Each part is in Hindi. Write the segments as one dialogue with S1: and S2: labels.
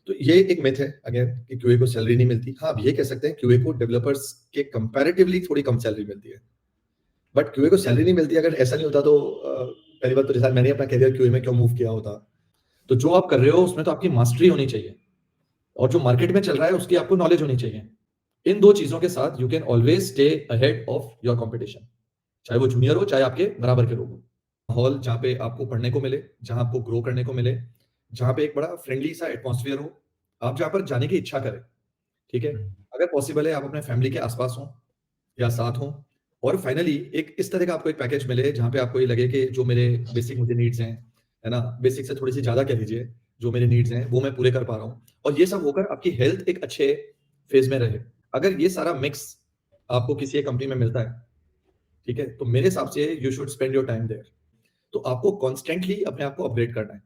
S1: तो ये एक मिथ है अगेन कि क्यूए को सैलरी नहीं मिलती। हाँ, आप ये कह सकते हैं क्यूए को डेवलपर्स के कंपैरेटिवली थोड़ी कम सैलरी मिलती है। बट क्यूए को सैलरी नहीं मिलती, अगर ऐसा नहीं होता तो पहली बात तो जैसा मैंने अपना करियर क्यूए में क्यों मूव किया होता। तो जो आप कर रहे हो उसमें तो आपकी मास्टरी होनी चाहिए और जो मार्केट में चल रहा है उसकी आपको नॉलेज होनी चाहिए। इन 2 चीज़ों के साथ you can always stay ahead of your competition, चाहे वो जूनियर हो, चाहे आपके बराबर के लोग हो। माहौल जहाँ पे आपको पढ़ने को मिले, जहाँ आपको ग्रो करने को मिले, जहाँ पे एक बड़ा फ्रेंडली सा एटमॉस्फेयर हो, आप जहाँ पर जाने की इच्छा करें, ठीक है? अगर पॉसिबल है आप अपने फैमिली के आस-पास हों या साथ हों और फाइनली एक इस तरह का आपको एक पैकेज मिले जहाँ पे आपको ये लगे कि जो मेरे बेसिक मुझे नीड्स हैं, है ना? बेसिक से थोड़ी-सी ज़्यादा कह लीजिए, जो मेरे नीड्स हैं वो मैं पूरे कर पा रहा हूँ और ये सब होकर आपकी हेल्थ एक अच्छे फ़ेज़ में रहे। अगर ये सारा मिक्स आपको किसी एक कंपनी में मिलता है, ठीक है? तो मेरे हिसाब से you should spend your time there. तो आपको कॉन्स्टेंटली अपने आप को अपग्रेड करना है।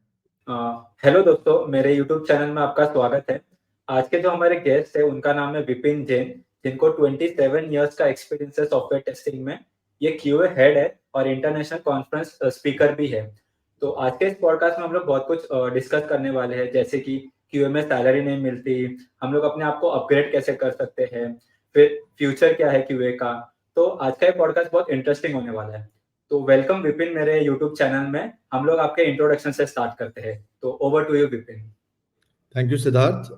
S2: हेलो दोस्तों, मेरे यूट्यूब चैनल में आपका स्वागत है। आज के जो हमारे गेस्ट है उनका नाम है विपिन जैन, जिनको 27 इयर्स का एक्सपीरियंस है सॉफ्टवेयर टेस्टिंग में। ये क्यूए हेड है और इंटरनेशनल कॉन्फ्रेंस स्पीकर भी है। तो आज के इस पॉडकास्ट में हम लोग बहुत कुछ डिस्कस करने वाले हैं, जैसे कि क्यूए में सैलरी नहीं मिलती, हम लोग अपने आप को अपग्रेड कैसे कर सकते हैं, फिर फ्यूचर क्या है क्यूए का। तो आज का ये पॉडकास्ट बहुत इंटरेस्टिंग होने वाला है। तो वेलकम विपिन मेरे यूट्यूब चैनल में। हम लोग आपके इंट्रोडक्शन से स्टार्ट करते हैं। तो over to you Vipin.
S1: Thank you Siddharth,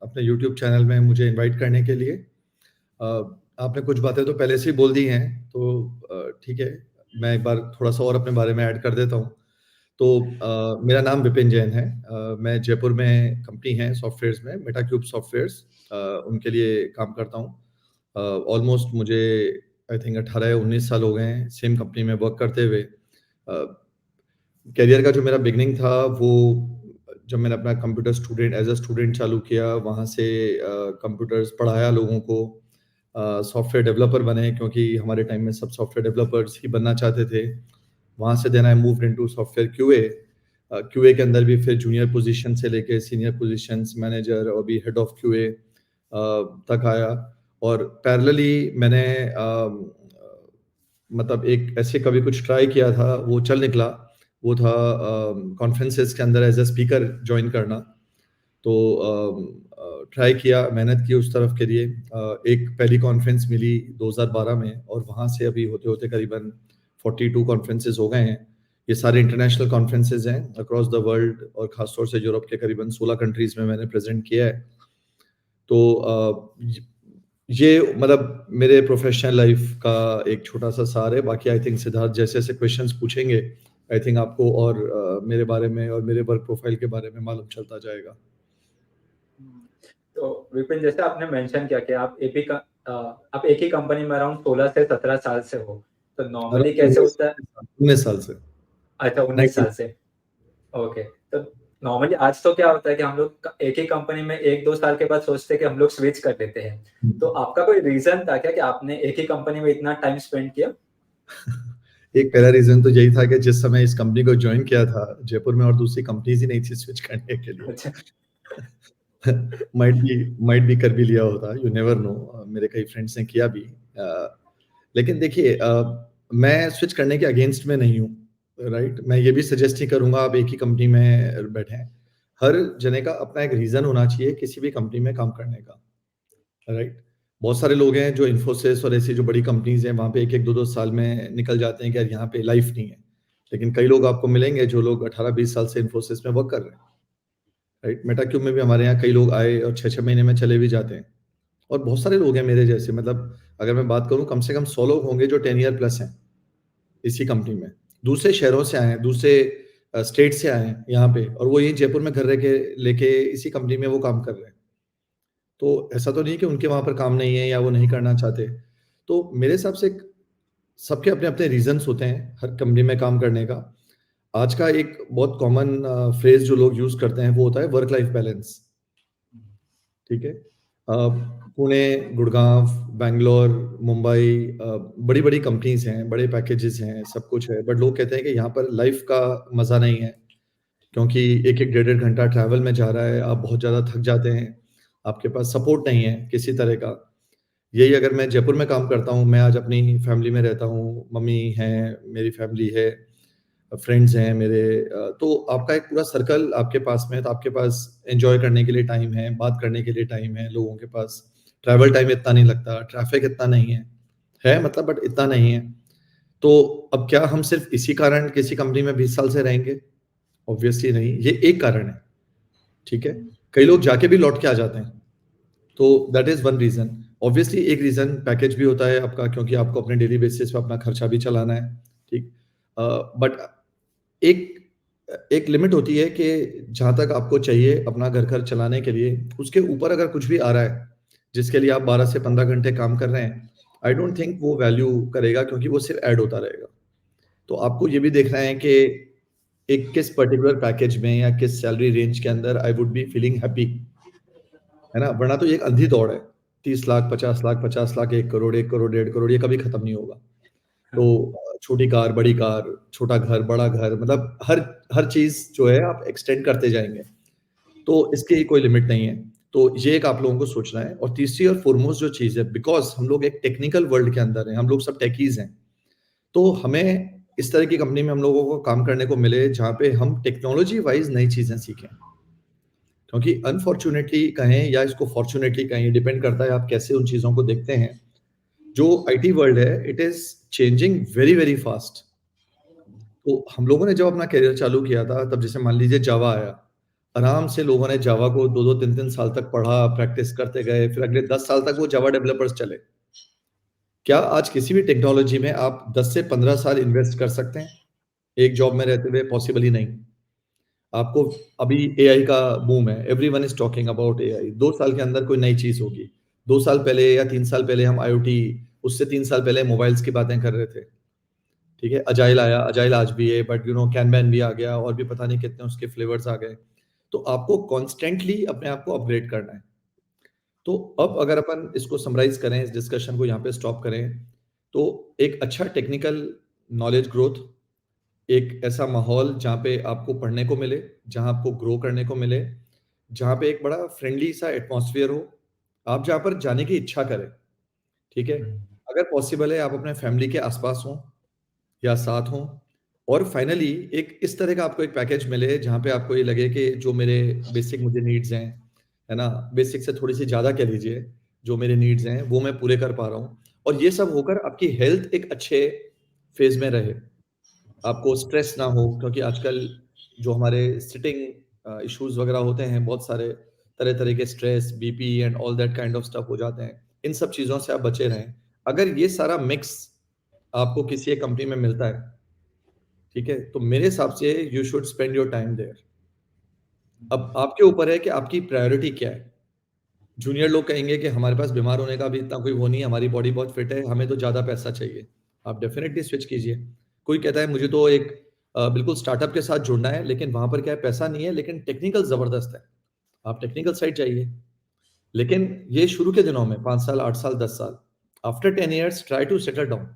S1: अपने यूट्यूब चैनल में मुझे इनवाइट करने के लिए। आपने कुछ बातें तो पहले से ही बोल दी हैं, तो ठीक है, मैं एक बार थोड़ा-सा और अपने बारे में ऐड कर देता हूँ। तो मेरा नाम विपिन जैन है। मैं जयपुर में कंपनी है सॉफ्टवेयर्स में, मेटाक्यूब सॉफ्टवेयर्स, उनके लिए काम करता हूँ। ऑलमोस्ट मुझे आई थिंक 18 या 19 साल हो गए हैं सेम कंपनी में वर्क करते हुए। करियर का जो मेरा बिगिनिंग था वो जब मैंने अपना computer student as a student चालू किया, वहाँ से कंप्यूटर्स पढ़ाया लोगों को, सॉफ्टवेयर डेवलपर बने क्योंकि हमारे टाइम में सब सॉफ्टवेयर डेवलपर्स ही बनना चाहते थे। वहाँ से then I moved into software QA. QA के अंदर भी फिर जूनियर पोजीशन से लेके सीनियर पोजीशंस, मैनेजर और भी हेड ऑफ क्यूए तक आया। और पैरेलली मैंने मतलब एक ऐसे कभी कुछ ट्राई किया था, वो चल निकला। वो था कॉन्फ्रेंसेस के अंदर एज़ अ स्पीकर जॉइन करना। तो ट्राई किया, मेहनत की उस तरफ के लिए। एक पहली कॉन्फ्रेंस मिली 2012 में और वहाँ से अभी होते-होते करीबन 42 कॉन्फ्रेंसेस हो गए हैं। ये सारे इंटरनेशनल कॉन्फ्रेंसेस हैं अक्रॉस द वर्ल्ड और ख़ास तौर से यूरोप के करीबन 16 कंट्रीज़ में मैंने प्रेज़ेंट किया है। तो ये मतलब मेरे प्रोफ़ेशनल लाइफ़ का एक छोटा-सा सार है। बाकी आई थिंक सिद्धार्थ जैसे-जैसे क्वेश्चन्स पूछेंगे, आई थिंक आपको और मेरे बारे में और मेरे वर्क प्रोफ़ाइल के बारे में मालूम चलता जाएगा।
S2: तो विपिन, जैसे आपने मेंशन किया कि आप एक ही कंपनी में अराउंड 16 से 17 साल से हो। तो नॉर्मली
S1: अराउंड
S2: कैसे
S1: 19
S2: होता है?
S1: 19 साल से।
S2: अच्छा, 19
S1: 19
S2: साल से। ओके। तो नॉर्मली आज तो क्या होता है कि हम लोग एक ही कंपनी में 1-2 साल के बाद सोचते हैं कि हम लोग स्विच कर लेते हैं। तो आपका कोई रीज़न था क्या कि आपने एक ही कंपनी में इतना टाइम स्पेंड किया?
S1: एक पहला रीज़न तो यही था कि जिस समय इस कंपनी को जॉइन किया था, जयपुर में और दूसरी कंपनीज़ ही नहीं थी स्विच करने के लिए।
S2: अच्छा।
S1: माइट बी कर भी लिया होता, यू नेवर नो। मेरे कई फ्रेंड्स ने किया भी। लेकिन देखिए, मैं स्विच करने के अगेंस्ट में नहीं हूँ, राइट? मैं ये भी सजेस्ट नहीं करूँगा आप एक ही कंपनी में बैठें। हर जने का अपना एक रीज़न होना चाहिए किसी भी कंपनी में काम करने का, राइट? बहुत सारे लोग हैं जो इन्फोसिस और ऐसी जो बड़ी कंपनीज़ हैं, वहाँ पे 1-1, 2-2 साल में निकल जाते हैं कि यार यहाँ पे लाइफ़ नहीं है। लेकिन कई लोग आपको मिलेंगे जो लोग 18-20 साल से इन्फोसिस में वर्क कर रहे हैं, राइट? मेटाक्यूब में भी हमारे यहाँ कई लोग आए और 6-6 महीने में चले भी जाते हैं। और बहुत सारे लोग हैं मेरे जैसे, मतलब अगर मैं बात करूँ कम से कम 100 लोग होंगे जो 10 ईयर प्लस हैं, इसी कंपनी में। दूसरे शहरों से आए हैं, दूसरे स्टेट से आए हैं यहाँ पे और वो यहीं जयपुर में घर रह के लेके इसी कंपनी में वो काम कर रहे हैं। तो ऐसा तो नहीं कि उनके वहाँ पर काम नहीं है या वो नहीं करना चाहते। तो मेरे हिसाब से सबके अपने-अपने रीज़न्स होते हैं हर कंपनी में काम करने का। आज का एक बहुत कॉमन फ्रेज़ जो लोग यूज़ करते हैं वो होता है वर्क लाइफ बैलेंस, ठीक है? पुणे, गुड़गाँव, बैंगलोर, मुंबई, बड़ी-बड़ी कंपनीज़ हैं, बड़े पैकेजेज़ हैं, सब कुछ है, बट लोग कहते हैं कि यहाँ पर लाइफ़ का मज़ा नहीं है, क्योंकि 1-1 डेढ़-डेढ़ घंटा ट्रैवल में जा रहा है, आप बहुत ज़्यादा थक जाते हैं, आपके पास सपोर्ट नहीं है किसी तरह का। यही अगर मैं जयपुर में काम करता हूँ, मैं आज अपनी फैमिली में रहता हूँ, मम्मी हैं, मेरी फैमिली है, फ्रेंड्स हैं मेरे, तो आपका एक पूरा सर्कल आपके पास में है, तो आपके पास एन्जॉय करने के लिए टाइम है, बात करने के लिए टाइम है, लोगों के पास ट्रैवल टाइम इतना नहीं लगता, ट्रैफ़िक इतना नहीं है मतलब बट इतना नहीं है। तो अब क्या हम सिर्फ़ इसी कारण किसी कंपनी में 20 साल से रहेंगे? ऑब्वियसली नहीं, ये एक कारण है, ठीक है? कई लोग जाके भी लौट के आ जाते हैं, तो that is one reason. Obviously एक रीज़न पैकेज भी होता है आपका, क्योंकि आपको अपने डेली बेसिस पे अपना खर्चा भी चलाना है, ठीक? बट एक एक लिमिट होती है कि जहाँ तक आपको चाहिए अपना घर चलाने के लिए, उसके ऊपर अगर कुछ भी आ रहा है, जिसके लिए आप 12 से 15 घंटे काम कर रहे हैं, आई डोंट थिंक वो वैल्यू करेगा, क्योंकि वो सिर्फ़ ऐड होता रहेगा। तो आपको ये भी देखना है कि एक किस पर्टिकुलर पैकेज में या किस सैलरी रेंज के अंदर I would be feeling happy, है ना? वरना तो ये एक अंधी दौड़ है। 30 लाख, 50 लाख, 50 लाख, 1 करोड़, 1 करोड़, 1.5 करोड़, ये कभी खत्म नहीं होगा।
S2: हाँ,
S1: तो छोटी कार, बड़ी कार, छोटा घर, बड़ा घर, मतलब हर हर चीज़ जो है आप एक्सटेंड करते जाएँगे। तो इसकी कोई लिमिट नहीं है। तो ये एक आप लोगों को सोचना है, और तीसरी और फ़ॉरमोस्ट जो चीज़ है, बिकॉज़ हम लोग एक टेक्निकल वर्ल्ड के अंदर हैं, हम लोग सब टेकीज़ हैं। तो हमें इस तरह की कंपनी में हम लोगों को काम करने को मिले, जहाँ पे हम टेक्नोलॉजी वाइज़ नई चीज़ें सीखें। क्योंकि अनफॉर्च्यूनेटली कहें या इसको फॉर्च्यूनेटली कहें, ये डिपेंड करता है आप कैसे उन चीज़ों को देखते हैं। जो आईटी वर्ल्ड है, it is changing very, very fast. तो हम लोगों ने जब अपना करियर चालू किया था, तब जैसे मान लीजिए जावा आया। आराम से लोगों ने जावा को 2-2 3-3 साल तक पढ़ा, प्रैक्टिस करते गए, फिर अगले 10 साल तक वो जावा डेवलपर्स चले। क्या आज किसी भी टेक्नोलॉजी में आप 10 से 15 साल इन्वेस्ट कर सकते हैं? एक जॉब में रहते हुए पॉसिबल ही नहीं। आपको अभी एआई का बूम है, everyone is talking about AI. 2 साल के अंदर कोई नई चीज़ होगी। 2 साल पहले या 3 साल पहले हम आईओटी, उससे 3 साल पहले मोबाइल्स की बातें कर रहे थे। ठीक है? अजाइल आया, अजाइल आज भी है, बट कैनबैन भी आ गया, और भी पता नहीं कितने उसके फ्लेवर्स आ गए। तो आपको कॉन्स्टेंटली अपने आप को अपग्रेड करना है। तो अब अगर अपन इसको समराइज़ करें, इस डिस्कशन को यहाँ पे स्टॉप करें, तो एक अच्छा टेक्निकल नॉलेज ग्रोथ, एक ऐसा माहौल जहाँ पे आपको पढ़ने को मिले, जहाँ आपको ग्रो करने को मिले, जहाँ पे एक बड़ा फ्रेंडली सा एटमॉस्फेयर हो, आप जहाँ पर जाने की इच्छा करें, ठीक है?
S2: हुँ।
S1: अगर पॉसिबल है आप अपने फैमिली के आस-पास हों या साथ हों, और फाइनली एक इस तरह का आपको एक पैकेज मिले जहाँ पे आपको ये लगे कि जो मेरे बेसिक मुझे नीड्स हैं, है ना? बेसिक से थोड़ी-सी ज़्यादा कह लीजिए, जो मेरे नीड्स हैं वो मैं पूरे कर पा रहा हूँ, और ये सब होकर आपकी हेल्थ एक अच्छे फ़ेज़ में रहे। आपको स्ट्रेस ना हो, क्योंकि आजकल जो हमारे सिटिंग इश्यूज़ वगैरह होते हैं, बहुत सारे तरह-तरह के stress, BP and all that kind of stuff हो जाते हैं। इन सब चीज़ों से आप बचे रहें। अगर ये सारा मिक्स आपको किसी एक कंपनी में मिलता है, ठीक है? तो मेरे हिसाब से you should spend your time there. अब आपके ऊपर है कि आपकी प्रायोरिटी क्या है? जूनियर लोग कहेंगे कि हमारे पास बीमार होने का भी इतना कोई वो नहीं है, हमारी बॉडी बहुत फिट है, हमें तो ज़्यादा पैसा चाहिए। आप डेफ़िनिटली स्विच कीजिए। कोई कहता है मुझे तो एक बिल्कुल स्टार्टअप के साथ जुड़ना है, लेकिन वहाँ पर क्या है, पैसा नहीं है, लेकिन टेक्निकल ज़बरदस्त है। आप टेक्निकल साइड जाइए। लेकिन ये शुरू के दिनों में 5 साल, 8 साल, 10 साल, after 10 years try to settle down,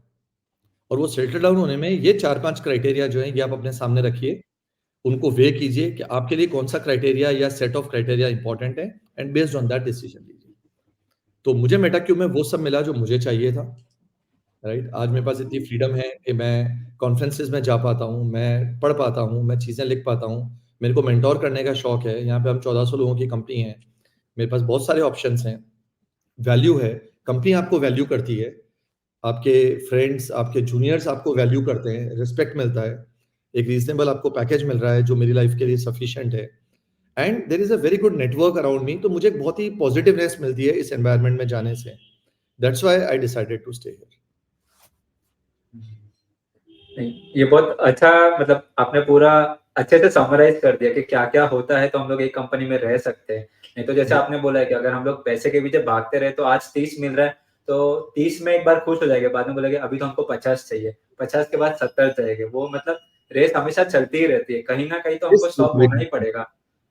S1: और वो सेटल डाउन होने में ये 4-5 क्राइटेरिया जो हैं, ये आप अपने सामने रखिए। उनको वेइ कीजिए कि आपके लिए कौन-सा क्राइटेरिया या सेट ऑफ क्राइटेरिया इम्पोर्टेंट है, and based on that decision लीजिए। तो मुझे मेटाक्यू में वो सब मिला जो मुझे चाहिए था, राइट? आज मेरे पास इतनी फ्रीडम है कि मैं कॉन्फ्रेंसेस में जा पाता हूँ, मैं पढ़ पाता हूँ, मैं चीज़ें लिख पाता हूँ। मेरे को मेंटर करने का शौक है। यहाँ पे हम 1400 लोगों की कंपनी है। मेरे पास बहुत सारे ऑप्शंस हैं। वैल्यू है, कंपनी आपको वैल्यू करती है। आपके फ्रेंड्स, आपके जूनियर्स आपको वैल्यू करते हैं, रिस्पेक्ट मिलता है। एक रीज़नेबल आपको पैकेज मिल रहा है जो मेरी लाइफ़ के लिए सफिशिएंट है, and there is a very good network around me, तो मुझे एक बहुत ही पॉजिटिवनेस मिलती है इस एनवायरनमेंट में जाने से। That's why I decided to stay here.
S2: नहीं, ये बहुत अच्छा मतलब आपने पूरा अच्छे से समराइज़ कर दिया कि क्या-क्या होता है तो हम लोग एक कंपनी में रह सकते हैं। नहीं तो जैसे
S1: जी,
S2: आपने बोला है कि अगर हम लोग पैसे के पीछे भागते रहे तो आज 30 मिल रहा है, तो 30 में एक बार खुश हो जाएँगे, बाद में बोलेंगे अभी तो हमको 50 चाहिए, 50 के बाद 70 चाहिए। वो मतलब रेस हमेशा चलती ही रहती है, कहीं न कहीं तो
S1: दिस
S2: हमको
S1: विल
S2: स्टॉप
S1: ब्रेक
S2: होना ही
S1: द साइकिल।
S2: पड़ेगा।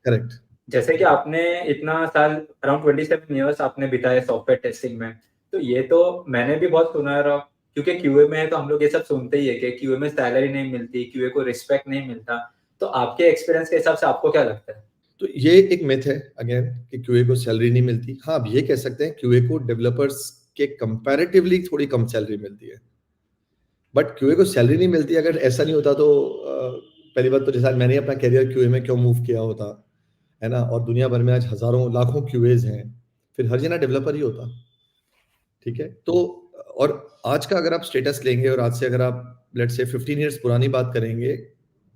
S1: करेक्ट।
S2: जैसे कि आपने इतना साल अराउंड 27 इयर्स आपने बिताए सॉफ्टवेयर टेस्टिंग में, तो ये तो मैंने भी बहुत सुना है क्योंकि क्यूए में है तो हम लोग ये सब सुनते ही है कि क्यूए में सैलरी नहीं मिलती, क्यूए को रिस्पेक्ट नहीं मिलता। तो आपके एक्सपीरियंस के हिसाब से आपको क्या लगता है?
S1: तो ये एक मिथ है अगेन, कि क्यूए को सैलरी नहीं मिलती। हाँ, आप ये कह सकते हैं क्यूए को डेवलपर्स के कंपैरेटिवली थोड़ी कम सैलरी मिलती है। बट क्यूए को सैलरी नहीं मिलती। अगर ऐसा नहीं होता तो पहली बात तो जैसा मैंने अपना करियर क्यूए में क्यों मूव किया होता, है ना? और दुनिया भर में आज हज़ारों लाखों क्यूएज़ हैं, फिर हर जना डेवलपर ही होता, ठीक है? तो और आज का अगर आप स्टेटस लेंगे और आज से अगर आप लेट्स से 15 इयर्स पुरानी बात करेंगे,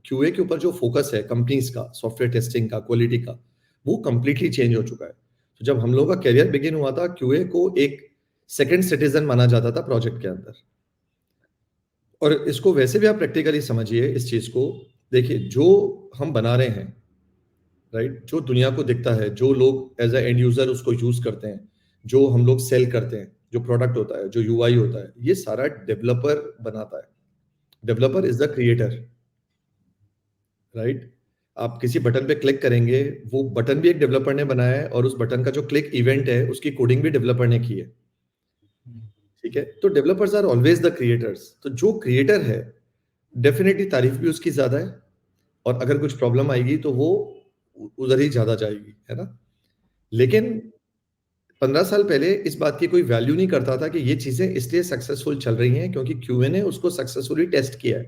S1: क्यूए के ऊपर जो फ़ोकस है कंपनीज़ का, सॉफ्टवेयर टेस्टिंग का, क्वालिटी का, वो कंप्लीटली चेंज हो चुका है। तो जब हम लोगों का करियर बिगिन हुआ था, क्यूए को एक सेकंड सिटिज़न माना जाता था प्रोजेक्ट के अंदर। और इसको वैसे भी आप प्रैक्टिकली समझिए इस चीज़ को। देखिए, जो हम बना रहे हैं, राइट? जो दुनिया को दिखता है, जो लोग एज़ अ एंड यूज़र उसको यूज़ करते हैं, जो हम लोग सेल करते हैं, जो प्रोडक्ट होता है, जो यूआई होता है, ये सारा डेवलपर बनाता है। Developer is the creator, right? आप किसी बटन पे क्लिक करेंगे, वो बटन भी एक डेवलपर ने बनाया है और उस बटन का जो क्लिक इवेंट है, उसकी कोडिंग भी डेवलपर ने की है, ठीक है? तो developers are always the creators. तो जो क्रिएटर है, डेफिनिटली तारीफ़ भी उसकी ज़्यादा है और अगर कुछ प्रॉब्लम आएगी तो वो उधर ही ज़्यादा जाएगी, है ना? लेकिन 15 साल पहले इस बात की कोई वैल्यू नहीं करता था कि ये चीज़ें इसलिए सक्सेसफुल चल रही हैं क्योंकि क्यूए ने उसको सक्सेसफुली टेस्ट किया है।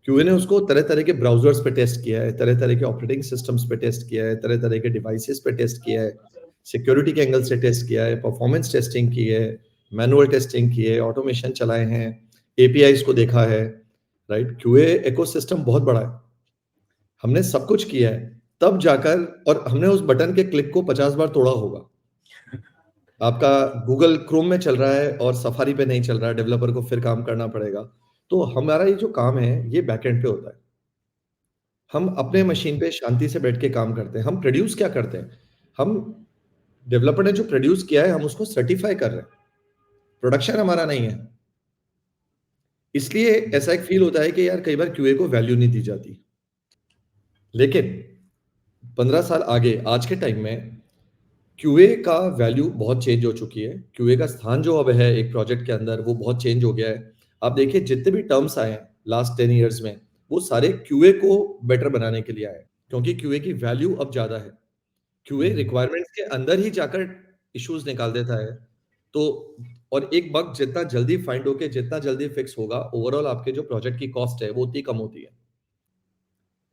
S1: क्यूए ने उसको तरह-तरह के ब्राउज़र्स पे टेस्ट किया है, तरह-तरह के ऑपरेटिंग सिस्टम्स पे टेस्ट किया है, तरह-तरह के डिवाइसेज़ पे टेस्ट किया है, सिक्योरिटी के एंगल से टेस्ट किया है, परफॉर्मेंस टेस्टिंग की है, मैनुअल टेस्टिंग की है, ऑटोमेशन चलाए हैं, एपीआईज़ को देखा है, राइट? क्यूए इकोसिस्टम बहुत बड़ा है। हमने सब कुछ किया है, तब जाकर और हमने उस बटन के क्लिक को 50 बार तोड़ा होगा। आपका गूगल क्रोम में चल रहा है और सफारी पे नहीं चल रहा है, डेवलपर को फिर काम करना पड़ेगा। तो हमारा ये जो काम है, ये बैकएंड पे होता है। हम अपने मशीन पे शांति से बैठ के काम करते हैं। हम प्रोड्यूस क्या करते हैं? हम डेवलपर ने जो प्रोड्यूस किया है, हम उसको सर्टिफ़ाई कर रहे हैं। प्रोडक्शन हमारा नहीं है। इसलिए ऐसा एक फ़ील होता है कि यार कई बार क्यूए को वैल्यू नहीं दी जाती। लेकिन 15 साल आगे आज के टाइम में क्यूए का वैल्यू बहुत चेंज हो चुकी है। क्यूए का स्थान जो अब है एक प्रोजेक्ट के अंदर वो बहुत चेंज हो गया है। आप देखिए जितने भी टर्म्स आए हैं लास्ट 10 इयर्स में, वो सारे क्यूए को बेटर बनाने के लिए आए हैं। क्योंकि क्यूए की वैल्यू अब ज़्यादा है। क्यूए रिक्वायरमेंट्स के अंदर ही जाकर इश्यूज़ निकाल देता है। तो और एक बग जितना जल्दी फाइंड होके जितना जल्दी फिक्स होगा, ओवरऑल आपके जो प्रोजेक्ट की कॉस्ट है, वो उतनी कम होती है।